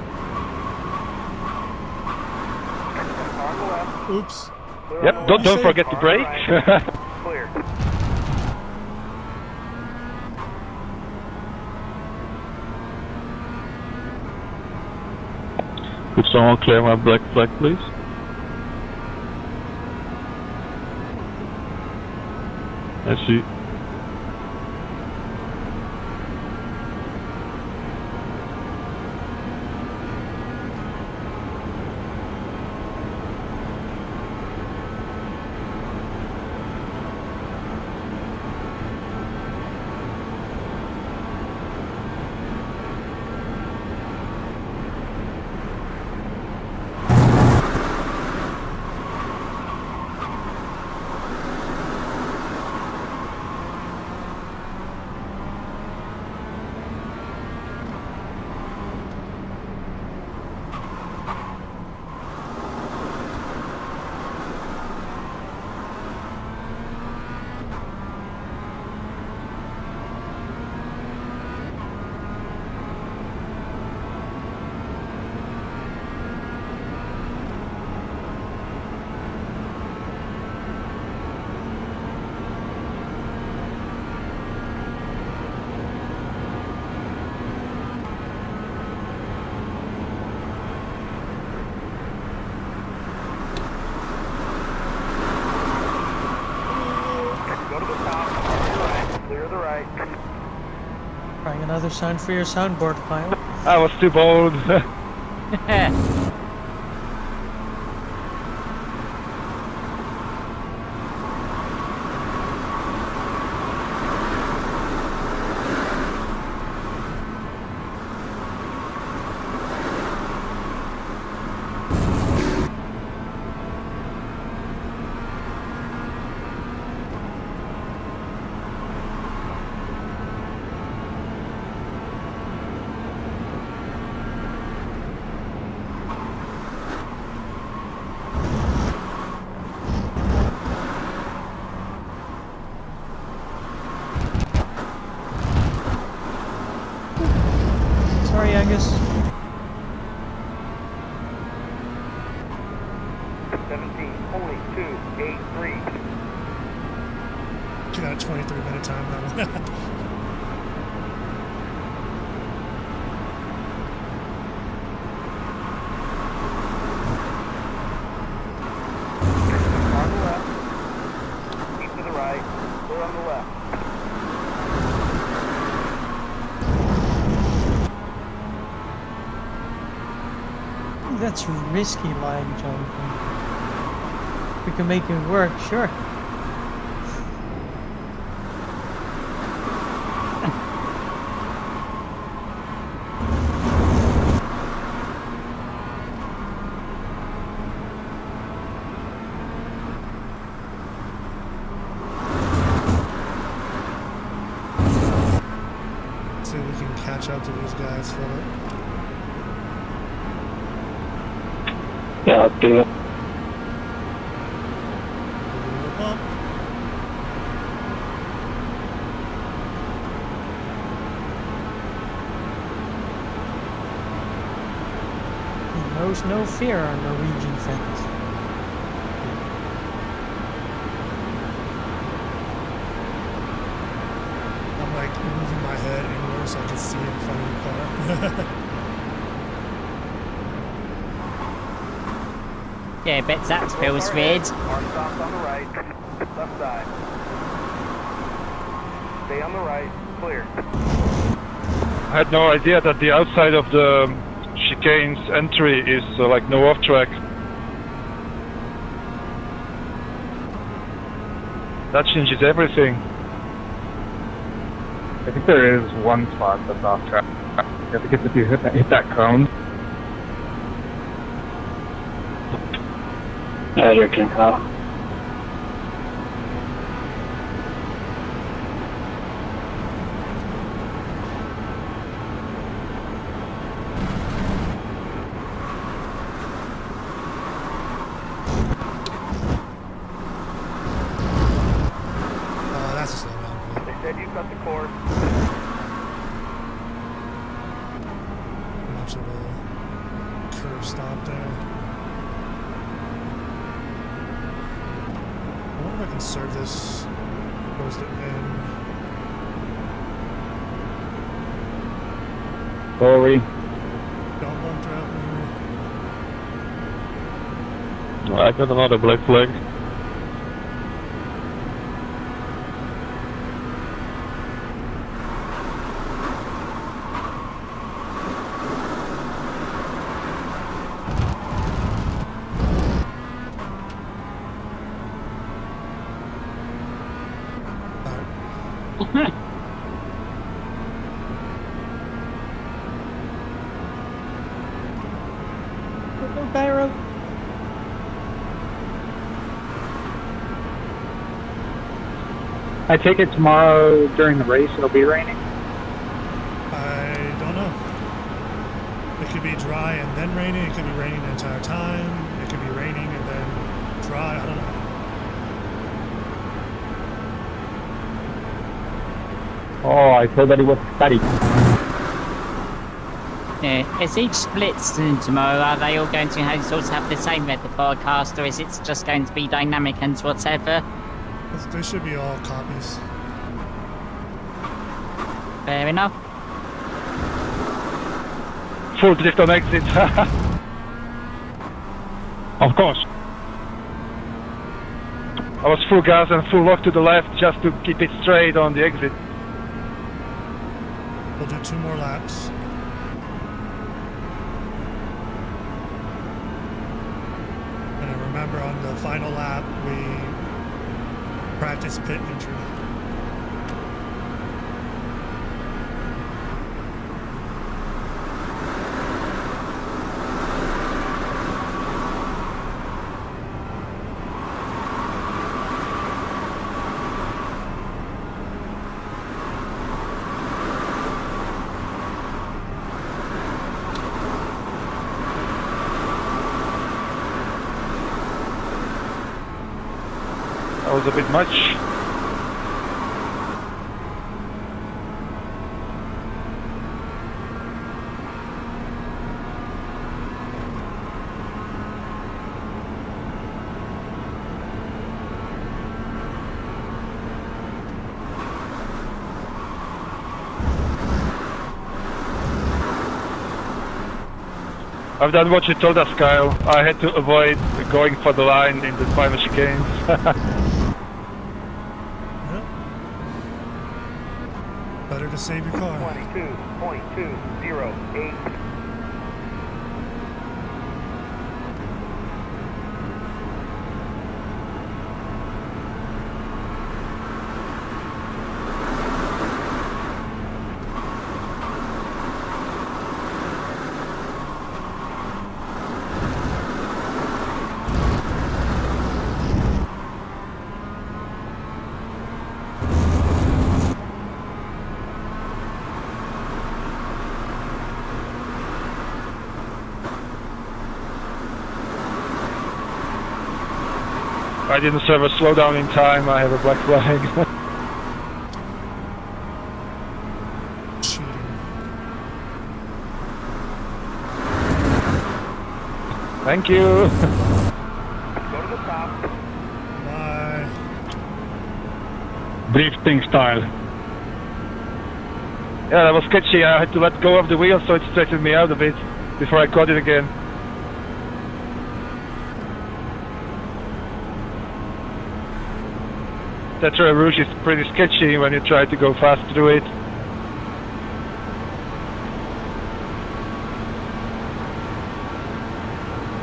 on the left. Oops. Clear Yep, on the don't left. forget to Car on brake. the right. Clear. Could someone clear my black flag, please? I see. Another sound for your soundboard, Kyle. I was too bold. Sorry, Angus. 17, only 283. You got a 23-minute time that one. On the left. Keep to the right. Clear on the left. That's risky line, Jonathan. We can make it work, sure. See if we can catch up to these guys for it. Yeah, let's do it. Give it a bump. He knows no fear, our Norwegian friends. I'm like moving my head inward so I can see in front of the car. Yeah, bet that feels weird. Hard stops on the right. Left side. Stay on the right. Clear. I had no idea that the outside of the chicane's entry is like no off track. That changes everything. I think there is one spot that's off track. I think it's if you hit that cone. Yeah, you can help. That's a slow down. They said you cut the course. Much of a curve stop there. I wonder if I can serve this close to end. Sorry. Don't bump trap me. I got another black flag. Go, Gyro. I take it tomorrow during the race it'll be raining? I don't know. It could be dry and then raining. It could be raining the entire time. It could be raining and then dry. I don't know. Oh, I thought that it was static. Yeah, is each split tomorrow, are they all going to sort of have the same weather forecast, or is it just going to be dynamic and whatever? They should be all copies. Fair enough. Full drift on exit. Of course. I was full gas and full lock to the left just to keep it straight on the exit. Well, we'll do 2 more laps. And then remember, on the final lap, we practice pit entry. That was a bit much. I've done what you told us, Kyle. I had to avoid going for the line in the final chicanes. Better to save your car. 22.208. I didn't serve a slowdown in time. I have a black flag. Cheating. Thank you. Go to the top. Bye. Drifting style. Yeah, that was sketchy. I had to let go of the wheel, so it straightened me out a bit before I caught it again. That Rouge is pretty sketchy when you try to go fast through it.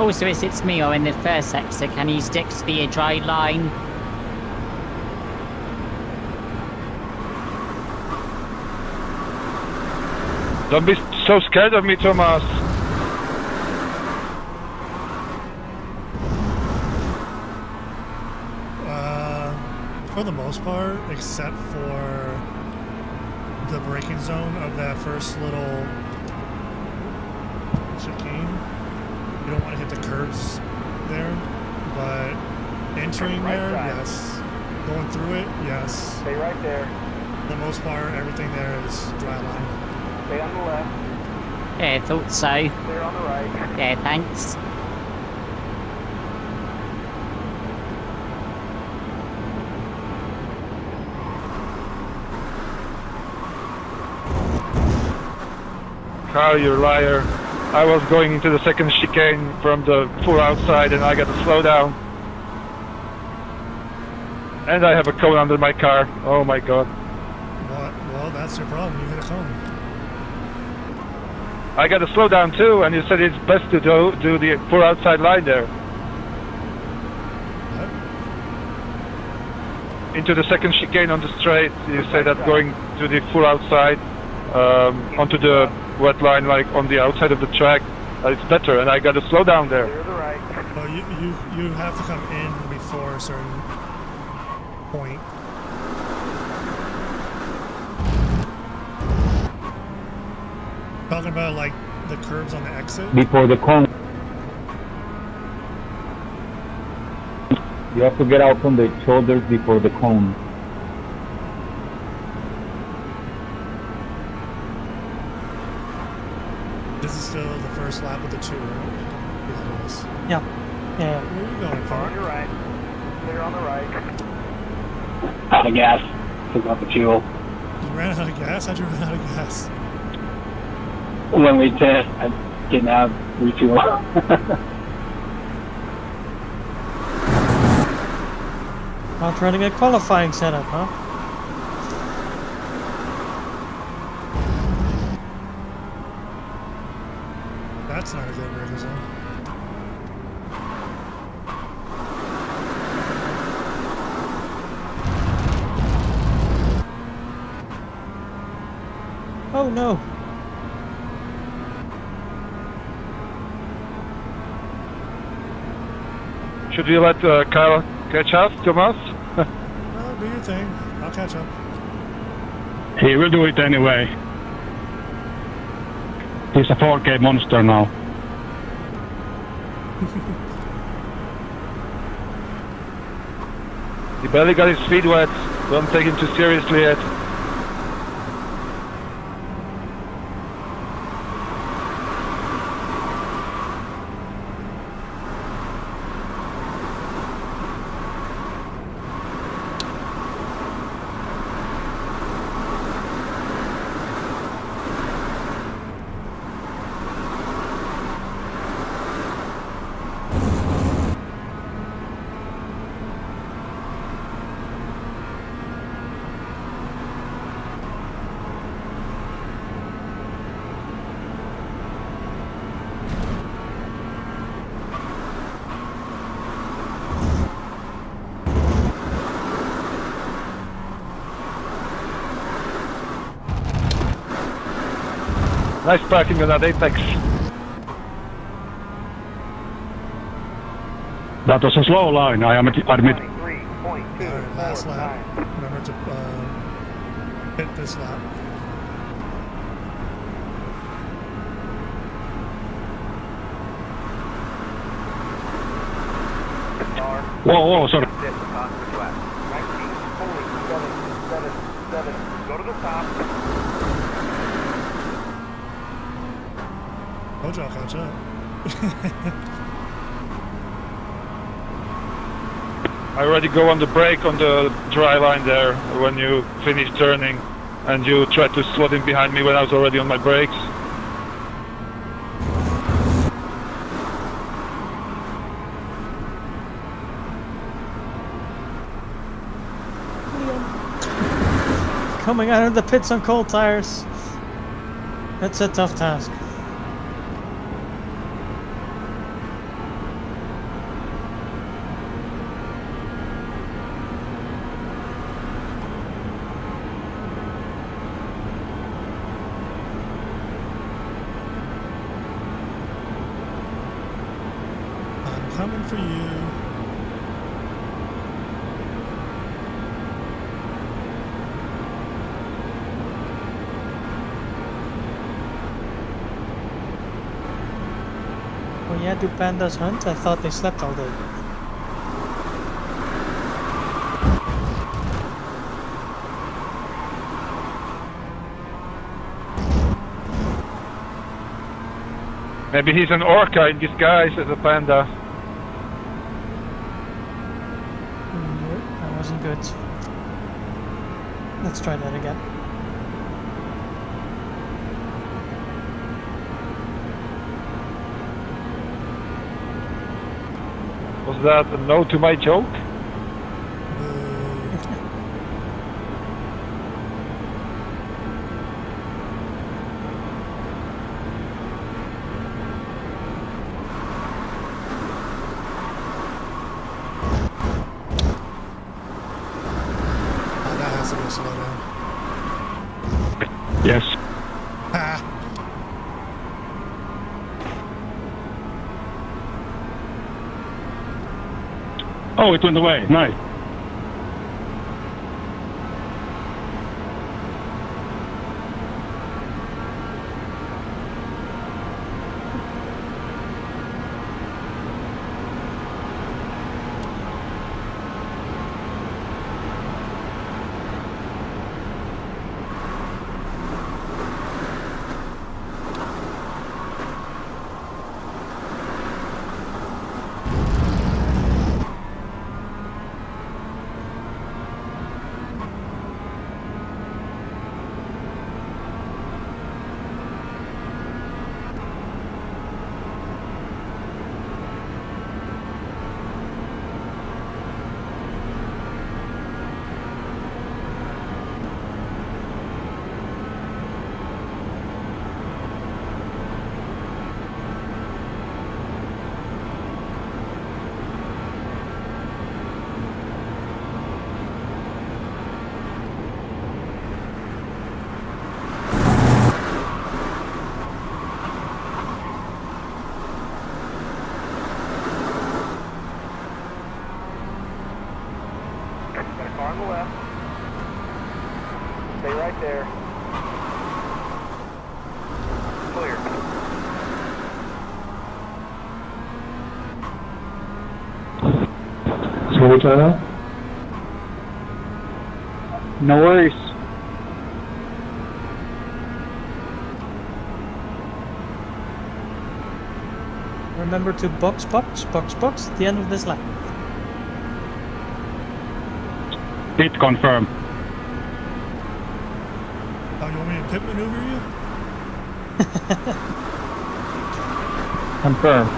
Also, as it's me or in the first sector, can you stick to the dry line? Don't be so scared of me, Thomas. For the most part, except for the braking zone of that first little chicane, you don't want to hit the curbs there, but entering Right there, side. yes. Going through it, yes. Stay right there. For the most part, everything there is dry line. Stay on the left. Yeah, I thought so. Clear on the right. Yeah, thanks. Kyle, you liar. I was going into the second chicane from the full outside and I got to slow down. And I have a cone under my car. Oh my god. Well, that's your problem. You hit a cone. I got to slow down too, and you said it's best to do the full outside line there. What? Into the second chicane on the straight, you say that going to the full outside, onto the wet line, like on the outside of the track, it's better, and I got to slow down there. Clear the right. Well, you have to come in before a certain point. Talking about like the curbs on the exit. Before the cone. You have to get out from the shoulders before the cone. This is still the first lap of the 2, right? Yeah, it is. Yeah. Yeah. Where are you going Car on for? your right. Clear on the right. Out of gas. Took out the fuel. You ran out of gas? How'd you run out of gas? When we test, I didn't have refuel. Not running a qualifying setup, huh? Oh no. Should we let Kyle catch up, Thomas? No, do your thing. I'll catch up. He will do it anyway. He's a 4K monster now. He barely got his feet wet. Don't take him too seriously yet. Nice parking on that apex. That was a slow line, I admit. 23.2. Alright, last lap. Remember to hit this lap. Whoa, sorry. Go to the top. Told y'all catch up. I already go on the brake on the dry line there when you finish turning, and you tried to slot in behind me when I was already on my brakes. Coming out of the pits on cold tires. That's a tough task. I'm coming for you. Oh yeah, do pandas hunt? I thought they slept all day. Maybe he's an orca in disguise as a panda. Nope, that wasn't good. Let's try that again. Was that a no to my joke? Oh, that has to be a slowdown. Yes. Ha! Oh, it went away. Nice. Car on the left. Stay right there. Clear. Smooth turnout. No worries. Remember to box at the end of this lap. Pit confirm. Oh, you want me to pit maneuver you? Confirm.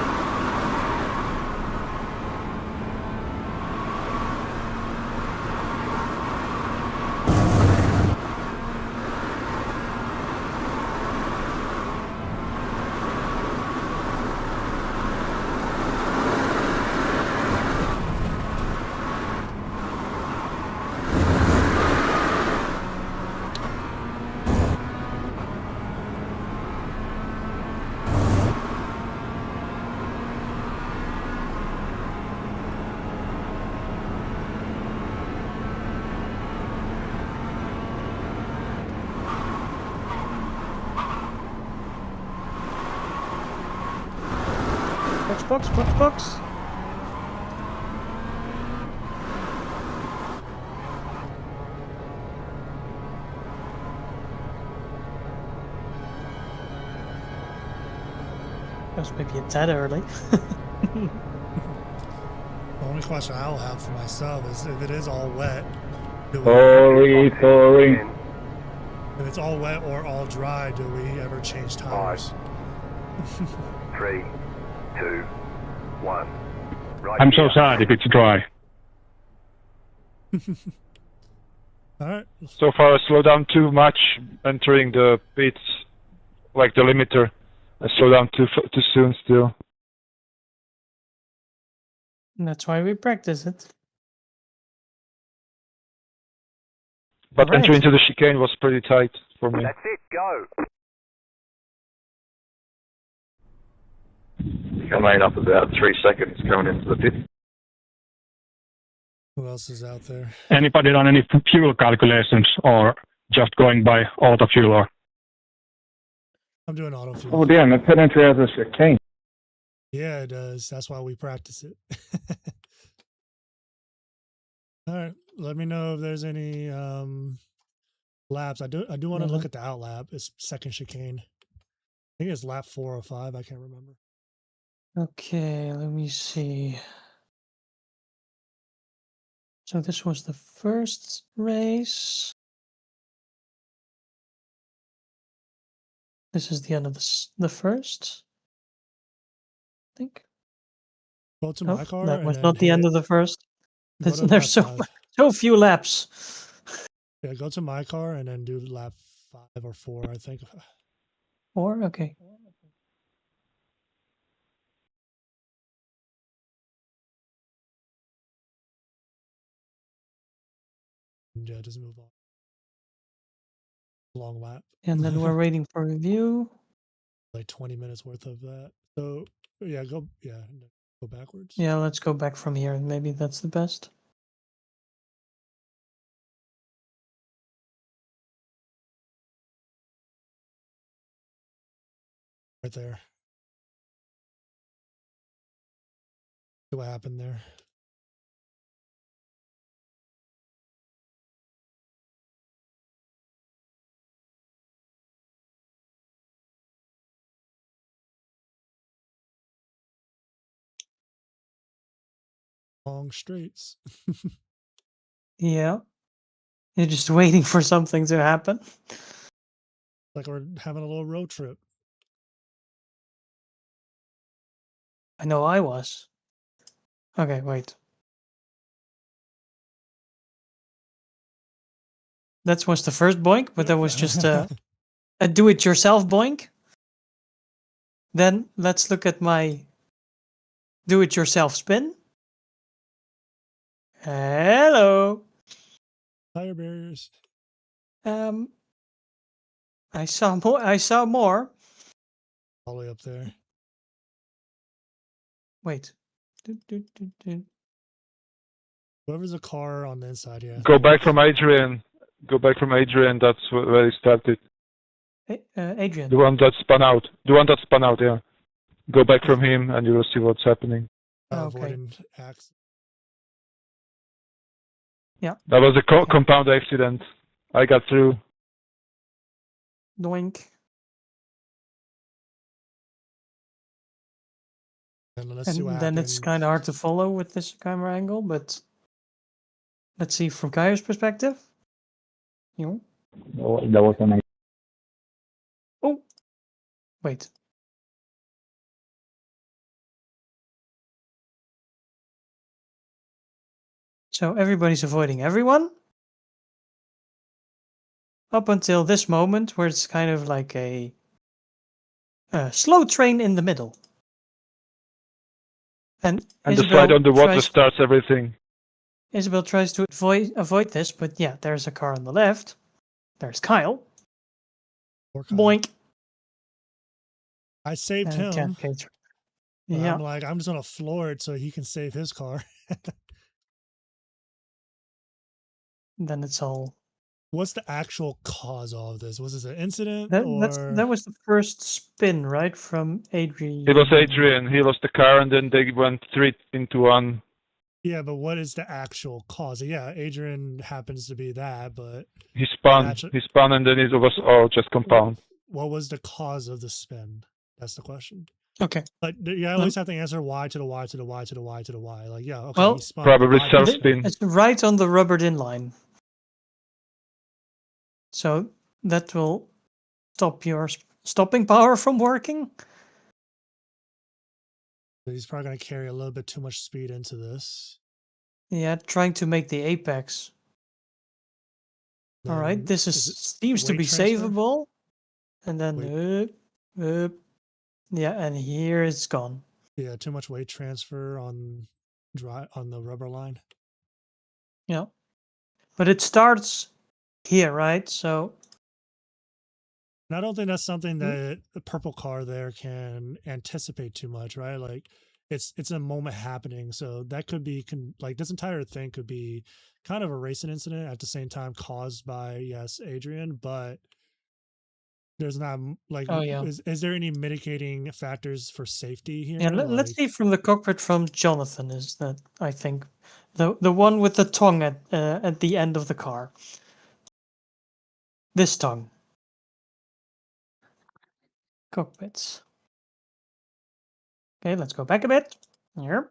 Box. That was maybe a tad early. The only question I'll have for myself is if it is all wet, do we, Sorry. if it's all wet or all dry, do we ever change tires? 3, 2, 1. Right. I'm so sad if it's dry. All right. So far, I slowed down too much entering the pits, like the limiter. I slowed down too soon still. And that's why we practice it. But Alright. entering into the chicane was pretty tight for me. That's it. Go. Coming up about 3 seconds coming into the pit. Who else is out there? Anybody done any fuel calculations or just going by auto fuel? Or I'm doing auto fuel. Oh damn, the pit entry has a chicane. Yeah, it does. That's why we practice it. All right. Let me know if there's any laps. I do want to look at the out lap. It's second chicane. I think it's lap 4 or 5. I can't remember. Okay, let me see. So this was the first race. This is the end of the first, I think. Go to Oh, my car. that and was then not the end hit- of the first. go to There's lap 5. so few laps. Yeah, go to my car and then do lap 5 or 4, I think. 4? Okay. Yeah, just move on. Long lap. And then we're waiting for review. Like 20 minutes worth of that. So yeah, go backwards. Yeah, let's go back from here. Maybe that's the best. Right there. See what happened there. Long straights. Yeah. You're just waiting for something to happen. Like we're having a little road trip. I know I was. Okay, wait. That was the first boink, but that was just a do-it-yourself boink. Then let's look at my do-it-yourself spin. Hello. Tire barriers. I saw more. All the way up there. Wait. Whoever's a car on the inside, yeah. Go back from Adrian. Go back from Adrian. That's where he started. Adrian. The one that spun out. The one that spun out. Yeah. Go back from him, and you will see what's happening. Okay. Avoiding accidents. Yeah. That was a compound accident. I got through. Doink. And let's see what And then happens. it's kind of hard to follow with this camera angle, but let's see from Kai's perspective. You. That was a nice. Oh, wait. So everybody's avoiding everyone up until this moment where it's kind of like a slow train in the middle. And And Isabel the slide on the water tries- starts everything. Isabel tries to avoid this, but yeah, there's a car on the left. There's Kyle. Poor Kyle. Boink. I saved And him. Cat. But Yeah. I'm like, I'm just gonna floor it so he can save his car. Then it's all. What's the actual cause of all of this? Was this an incident That or was the first spin, right, from Adrian. It was Adrian. He lost the car, and then they went 3 into 1. yeah? But what is the actual cause? Yeah, Adrian happens to be that, but He spun. Actually- He spun, and then it was all just compound. what was the cause of the spin? That's the question. Okay. Like you always have to answer y to the y to the y to the y to the y. Like yeah, okay. Well, he spun, Probably y- self spin. It's right on the rubbered in line. So that will stop your stopping power from working. He's probably gonna carry a little bit too much speed into this. Yeah, trying to make the apex. All right, Then this is seems to weight be transfer? savable. And then yeah, and here it's gone. Yeah, too much weight transfer on the rubber line. Yeah. But it starts here, right? So And I don't think that's something Hmm. that the purple car there can anticipate too much, right? Like it's a moment happening, so that could be like this entire thing could be kind of a racing incident at the same time caused by yes Adrian, but there's not like Oh, yeah. is there any mitigating factors for safety here? yeah, let's Like- see from the cockpit from Jonathan is that I think the one with the tongue at the end of the car. This tongue. Cockpits. Okay, let's go back a bit. Here.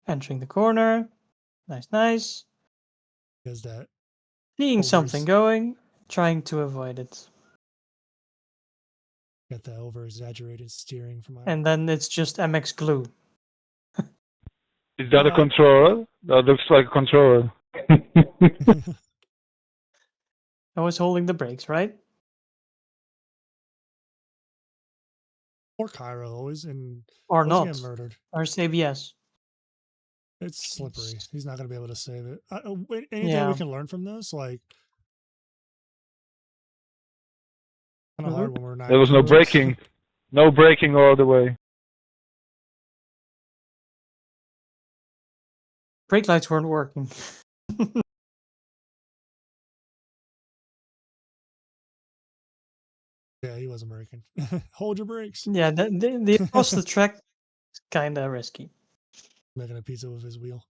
Entering the corner. Nice, nice. is that Seeing something Overs. going, trying to avoid it. got that over exaggerated steering from my And then it's just MX glue. Is that a Yeah. controller? That looks like a controller. I was holding the brakes, right? or Cairo always and Or always not. getting murdered. Or it's ABS. It's slippery. He's not going to be able to save it. Anything Yeah. we can learn from this, like, kind of Mhm. hard when we're not. There was no pros. braking. No braking all the way. Brake lights weren't working. Yeah, he wasn't braking. Hold your brakes. Yeah, the across the track is kind of risky. Making a pizza with his wheel.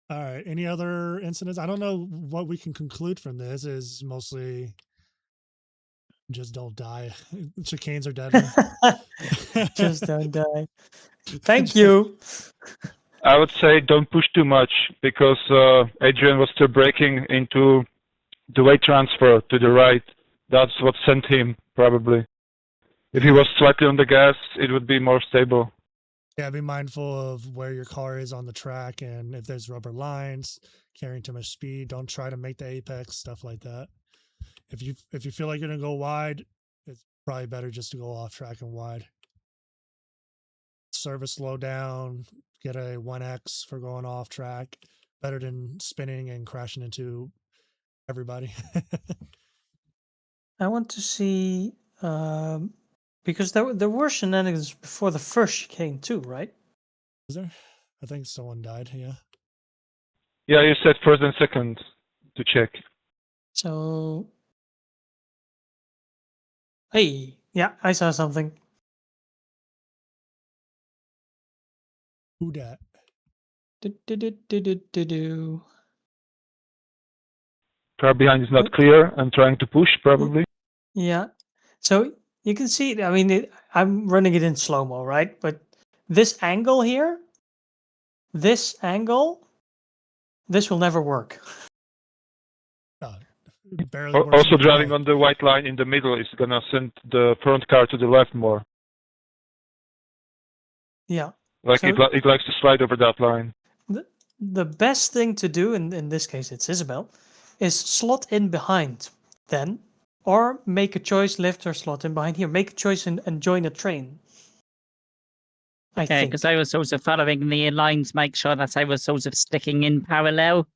All right. Any other incidents? I don't know what we can conclude from this. Is mostly just don't die. Chicanes are deadly. Just don't die. Thank you. I would say don't push too much because Adrian was still braking into the weight transfer to the right. That's what sent him, probably. If he was slightly on the gas, it would be more stable. Yeah, be mindful of where your car is on the track, and if there's rubber lines, carrying too much speed, don't try to make the apex, stuff like that. If you feel like you're gonna go wide, it's probably better just to go off track and wide. Service slow down, get a 1x for going off track, better than spinning and crashing into everybody. I want to see because there were shenanigans before the first chicane too, right? Is there? I think someone died. Yeah. Yeah, you said first and second to check. So, hey, yeah, I saw something. Who dat? Do. Car behind is not clear. I'm trying to push, probably. Yeah. So you can see, I mean, I'm running it in slow-mo, right? But this angle here, this angle, this will never work. Barely works Also, either driving way. on the white line in the middle is gonna send the front car to the left more. Yeah. Like So- it likes to slide over that line. The best thing to do, in this case it's Isabel, is slot in behind then, or make a choice, lift or slot in behind here. Make a choice and join a train. I Okay, think. because I was sort of following the lines, make sure that I was sort of sticking in parallel.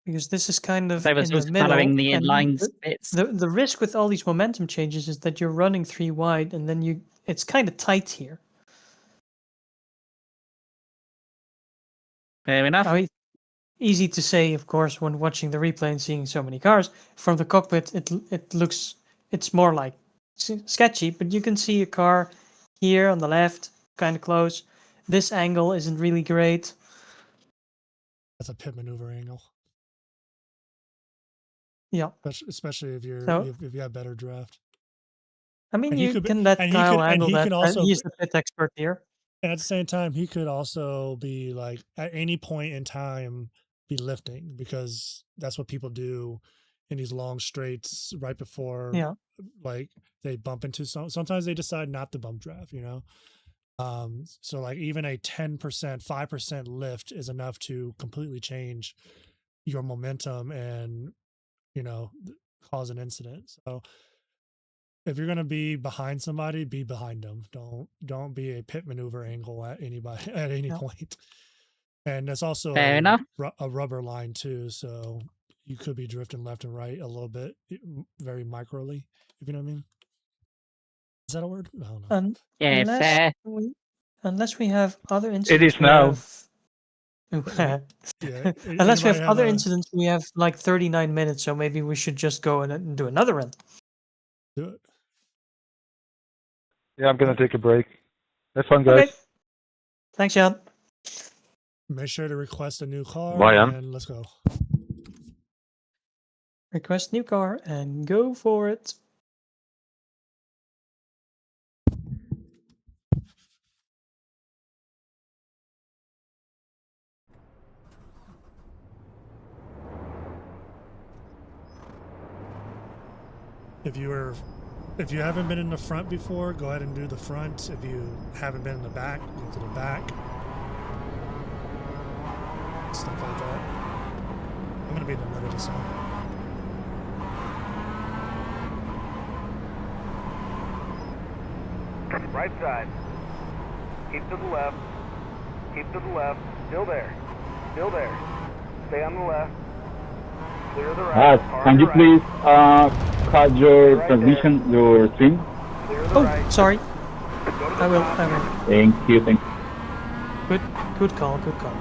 Because this is kind of I was in the also middle. following the and inlines bits. the risk with all these momentum changes is that you're running 3 wide and then it's kind of tight here. Fair enough. I mean, easy to say, of course, when watching the replay and seeing so many cars. From the cockpit, it looks, it's more like sketchy, but you can see a car here on the left, kind of close. This angle isn't really great. That's a pit maneuver angle. Yeah. Especially if you're So- if you have better draft. I mean, And he you could be- can let and he Kyle could- and handle he that. can also- He's the pit expert here. And at the same time, he could also be like at any point in time be lifting, because that's what people do in these long straights right before Yeah. like they bump into sometimes they decide not to bump draft, so like even a 10%, 5% lift is enough to completely change your momentum and cause an incident. So if you're going to be behind somebody, be behind them. Don't be a pit maneuver angle at anybody at any point. And that's also Fair enough. a rubber line too, so you could be drifting left and right a little bit, very microly, if you know what I mean. Is that a word? I don't know. Yeah, fair. Unless we have other incidents. is now. Yeah. Unless we have Anybody other a- incidents, we have like 39 minutes, so maybe we should just go and do another run. Do it. Yeah, I'm gonna take a break. Have fun, guys. Okay. Thanks, Jan. Make sure to request a new car. Bye, Jan. And let's go. Request new car and go for it. If you haven't been in the front before, go ahead and do the front. If you haven't been in the back, go to the back. Stuff like that. I'm gonna be in the middle of this one. Right side. Keep to the left. Keep to the left. Still there. Still there. Stay on the left. Clear the right. Car on Can the you right. please cut your transmission, your stream? Clear the Oh, right. sorry. Go to the I will. top. I will. Thank you. Good call. Good call.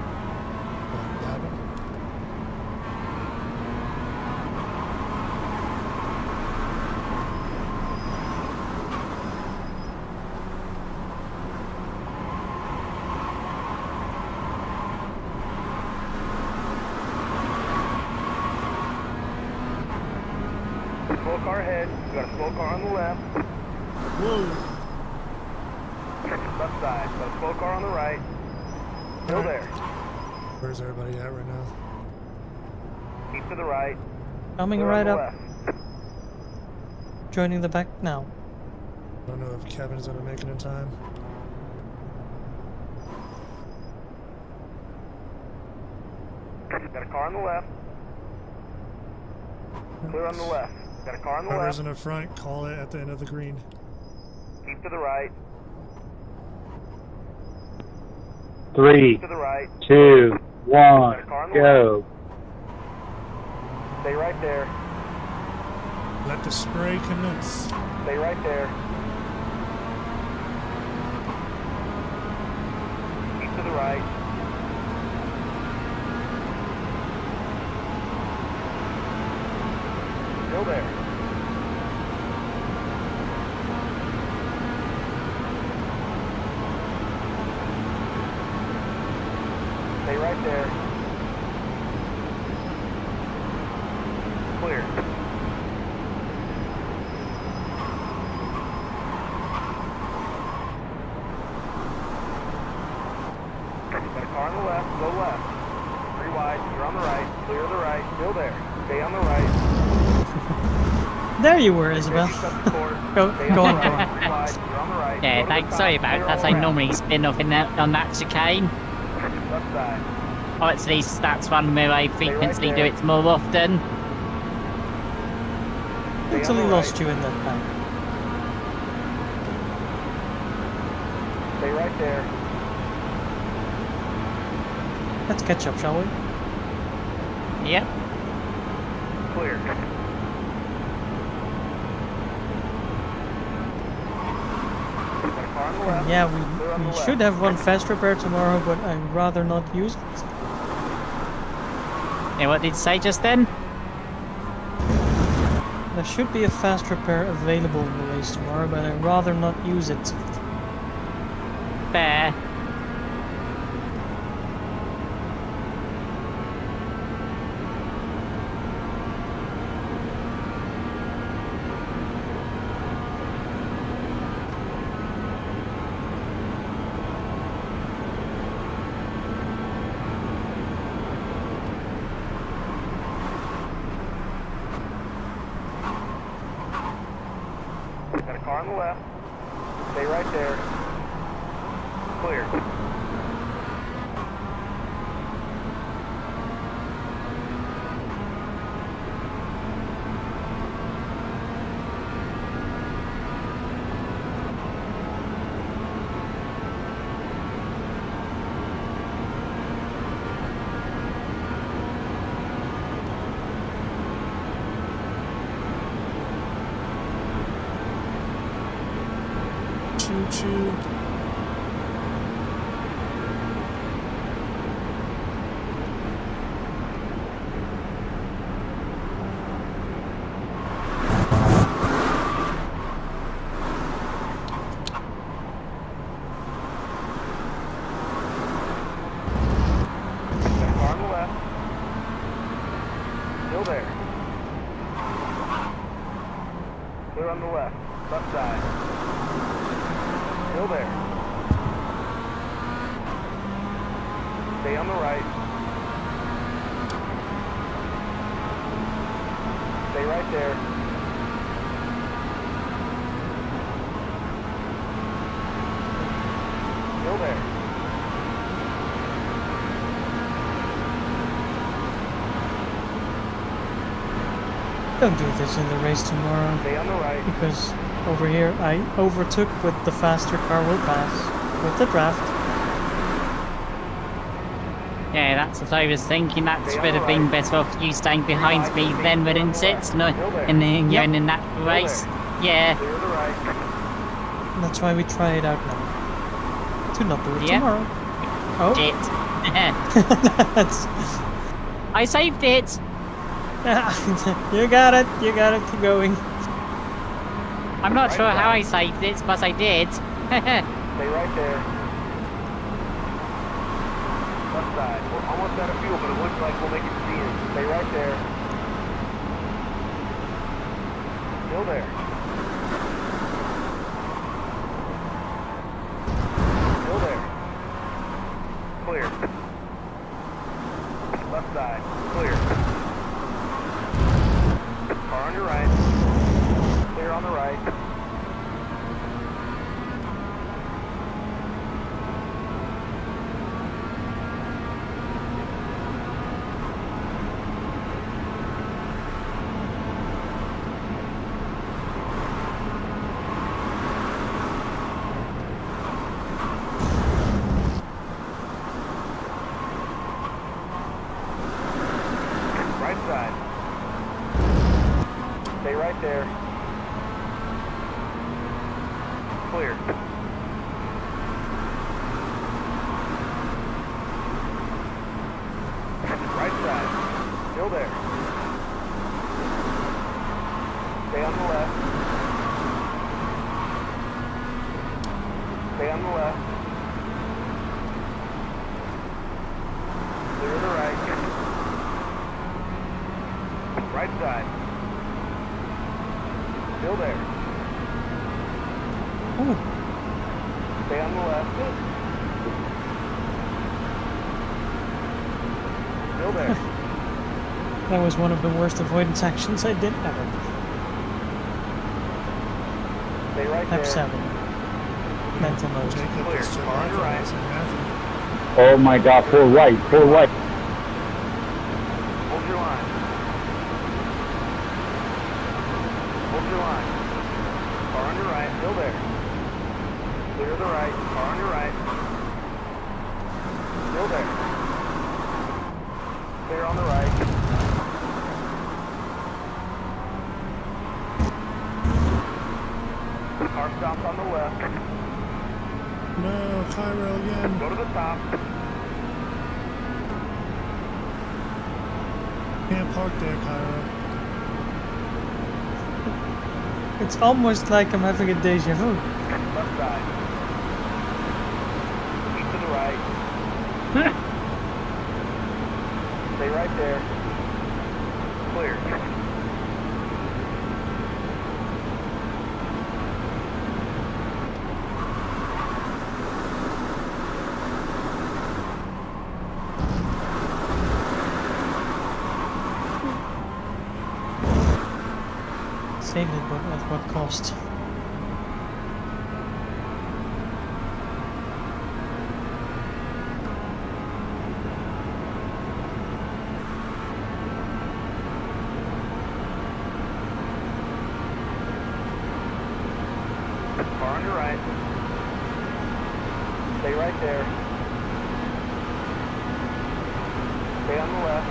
Slow car ahead. You got a slow car on the left. Whoa. Left side. Got a slow car on the right. Still there. Where's everybody at right now? Keep to the right. Coming Clear on right the up. left. Joining the back now. Don't know if Kevin's gonna make it in time. Got a car on the left. Clear on the left. Got a car on the Whoever's left. in the front, call it at the end of the green. Keep to the right. 3, To the right. 2, 1, Got a car on the go. Stay right there. Let the spray commence. Stay right there. Stay right there. Clear. Got a car on the left, go left. 3 wide, you're on the right, clear the right, still there. Stay on the right. There you were, Isabel. go on. 3 wide, you're on the right. Yeah, Go to the thanks. top, Sorry about clear that. all I around. normally spin off on that chicane. Left side. Or at least that's one where I frequently do it more often. Until he lost you in that pack. Stay right there. Let's catch up, shall we? Yep. Clear. Got a car on the left. Yeah, Clear on the we left. should have one fast repair tomorrow, but I'd rather not use it. Yeah, what did you say just then? There should be a fast repair available in the race tomorrow, but I'd rather not use it. Fair. Got a car on the left. Stay right there. Clear. Choo-choo. Got a car on the left. Still there. Clear on the left. Left side. Still there. Stay on the right. Stay right there. Still there. Don't do this in the race tomorrow, Stay on the right. because over here I overtook, but the faster car will pass with the draft. Yeah, that's what I was thinking. That would have been better off you staying behind me then, wouldn't it? No, in that race. Yeah. Clear the right. That's why we try it out now. To not do it Yeah. tomorrow. Oh, Shit. that's... I saved it. You got it, keep going. I'm not sure how I saved it, but I did. Stay right there. Left side. We're almost out of fuel, but it looks like we'll make it to the end. Stay right there. Still there. Still there. Clear. Left side. Clear. Car on your right. Clear on the right. Right side. Stay right there. Clear. Right side. Still there. Stay on the left. Stay on the left. side. Still there. Ooh, Stay on the left. Still there. that was one of the worst avoidance actions I did ever. Stay right there. F7. Mental note. Jacob Clear. is to the Car on your right. right. So Matthew. Oh my God, full right, full right. Hold your line. Hold your line. Car on your right. Still there. Clear the right. Car on your right. Still there. Clear on the right. Car stops on the left. No, Cairo again. Go to the top. Can't park there, Cairo. It's almost like I'm having a deja vu. Left side. Keep to the right. Stay right there. Clear. Saved it, but at what cost? Car on your right. Stay right there. Stay on the left.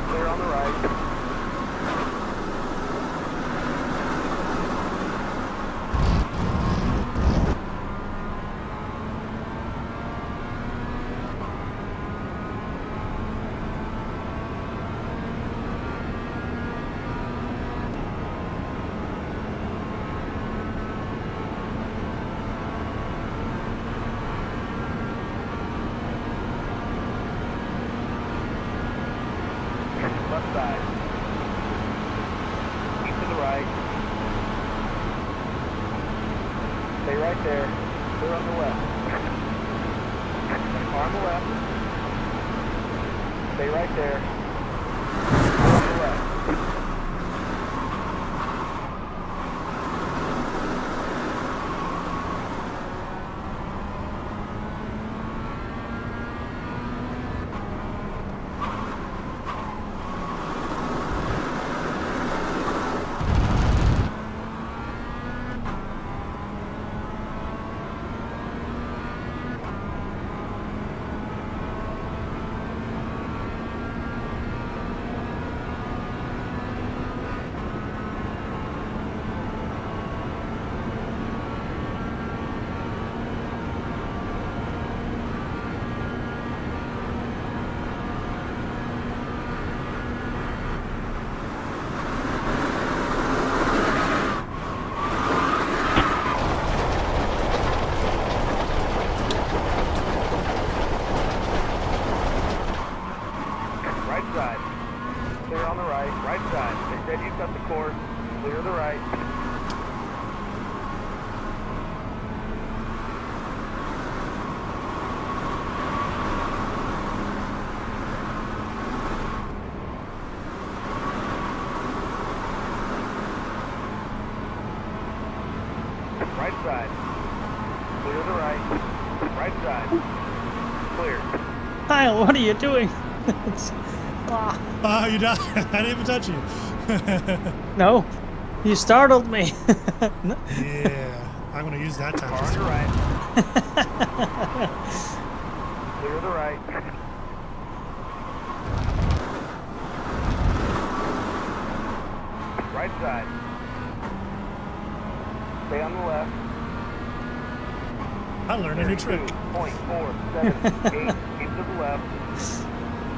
Clear on the right. Left side. Keep to the right. Stay right there. Clear on the left. Car on the left. Stay right there. Clear on the left. Right side. Clear on the right. Right side. They said you cut the course. Clear the right. Right side. Clear the right. Right side. Clear. Kyle, what are you doing? Ah, Oh, you died. I didn't even touch you. no, you startled me. No. Yeah, I'm gonna use that time. Car on your right. Clear the right. Right side. Stay on the left. I learned a new trick. 32.478. Keep to the left.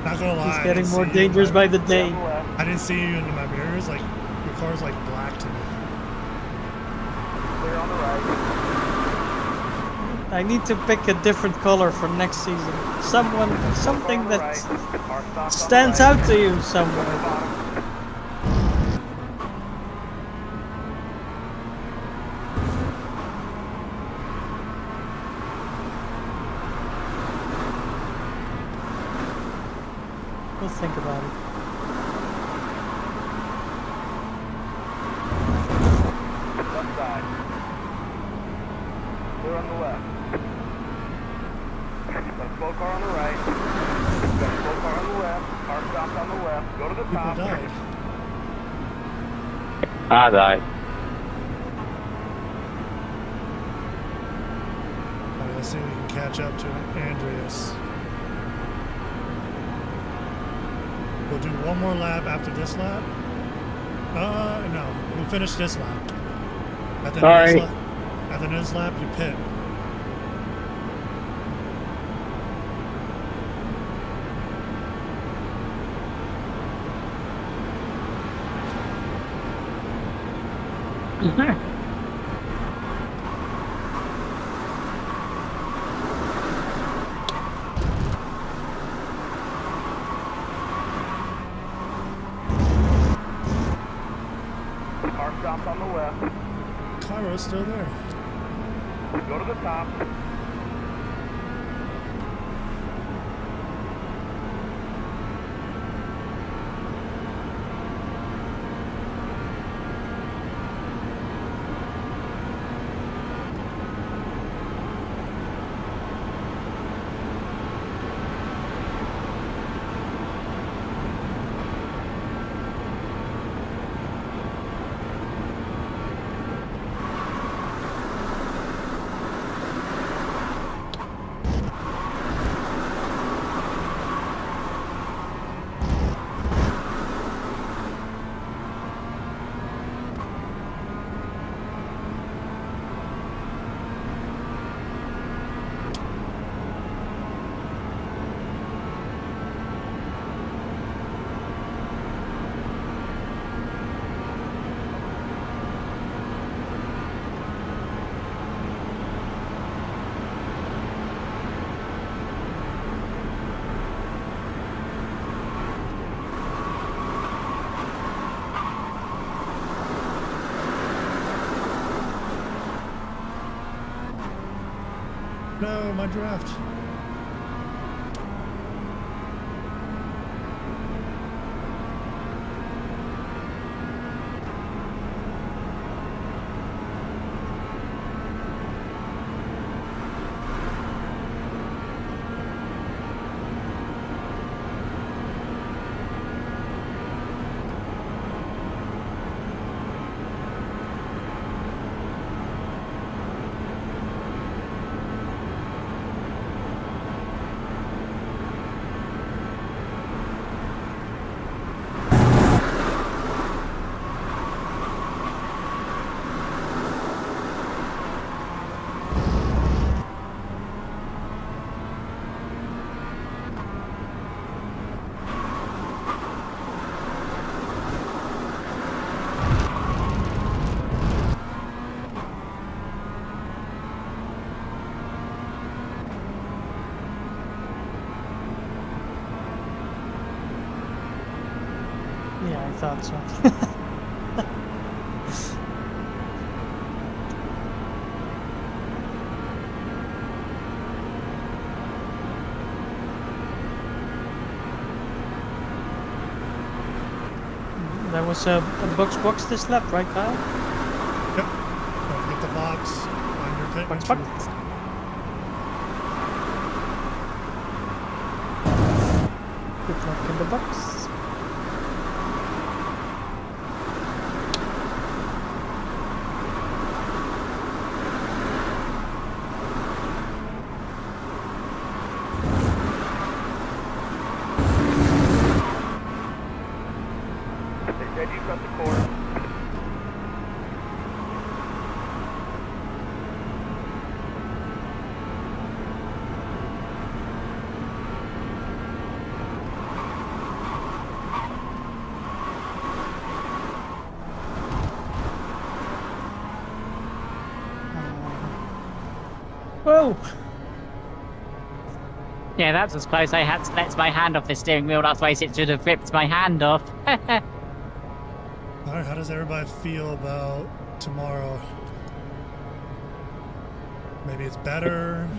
Not gonna lie. He's I getting didn't more see you. dangerous by the Stay day. on the left. I didn't see you in my mirrors. Like your car's like black to me. Clear on the right. I need to pick a different color for next season. Something that stands out to you somewhere. We'll think about it. Left side. Clear on the left. Got a slow car on the right. Got a slow car on the left. Car stopped on the left. Go to the People top. died. I died. Alright, let's see if we can catch up to Andreas. We'll do one more lap after this lap. No. We'll finish this lap. At the end of this lap, you pit. Car stopped on the left. Cairo's still there. Go to the top. No, my draft. Yeah, I thought so. There was a box this lap, right, Kyle? Yep. Don't forget the box on your pit. Box. Good luck in the box. They said you cut the corner. Whoa! Yeah, that's as close. I had to let my hand off the steering wheel. Otherwise, it should have ripped my hand off. All right, how does everybody feel about tomorrow? Maybe it's better.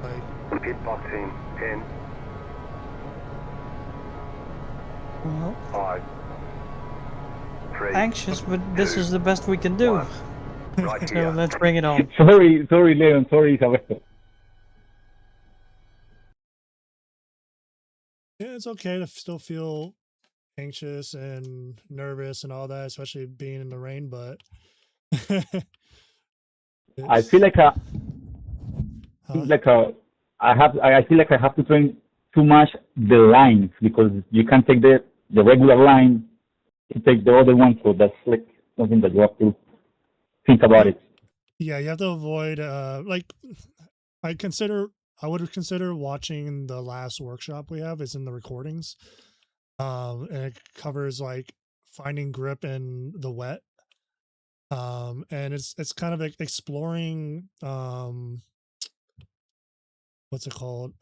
Like, Pit box team 10, Well, 5, 3. anxious, but this is the best we can do. Right So here. let's bring it on. Sorry, Leon. Sorry, Isabel. yeah, it's okay to still feel anxious and nervous and all that, especially being in the rain. But I feel like Huh? I feel like I have to train too much the lines because you can't take the regular line to take the other one. So that's like something that you have to think about it. Yeah, you have to avoid like I would consider watching the last workshop we have. It's in the recordings. And it covers like finding grip in the wet. And it's kind of exploring what's it called?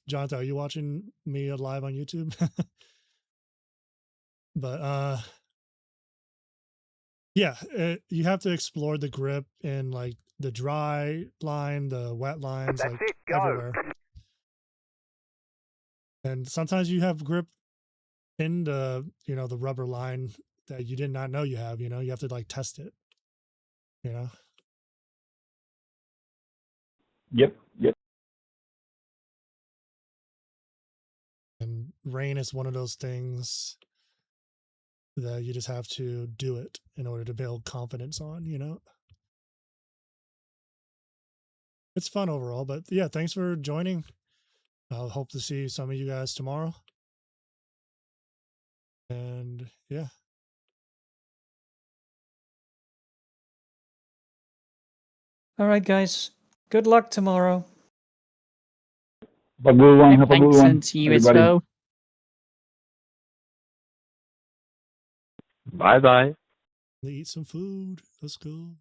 Jonathan, are you watching me live on YouTube? But yeah, you have to explore the grip in like the dry line, the wet lines, That's like it, go. everywhere. And sometimes you have grip in the the rubber line that you did not know you have. You have to like test it. Yep. And rain is one of those things that you just have to do it in order to build confidence on. It's fun overall, but yeah, thanks for joining. I'll hope to see some of you guys tomorrow. And yeah. All right, guys. Good luck tomorrow. Have a good one. Have a good Thanks, one. and to you as everybody. well. Bye bye. Eat some food. Let's go.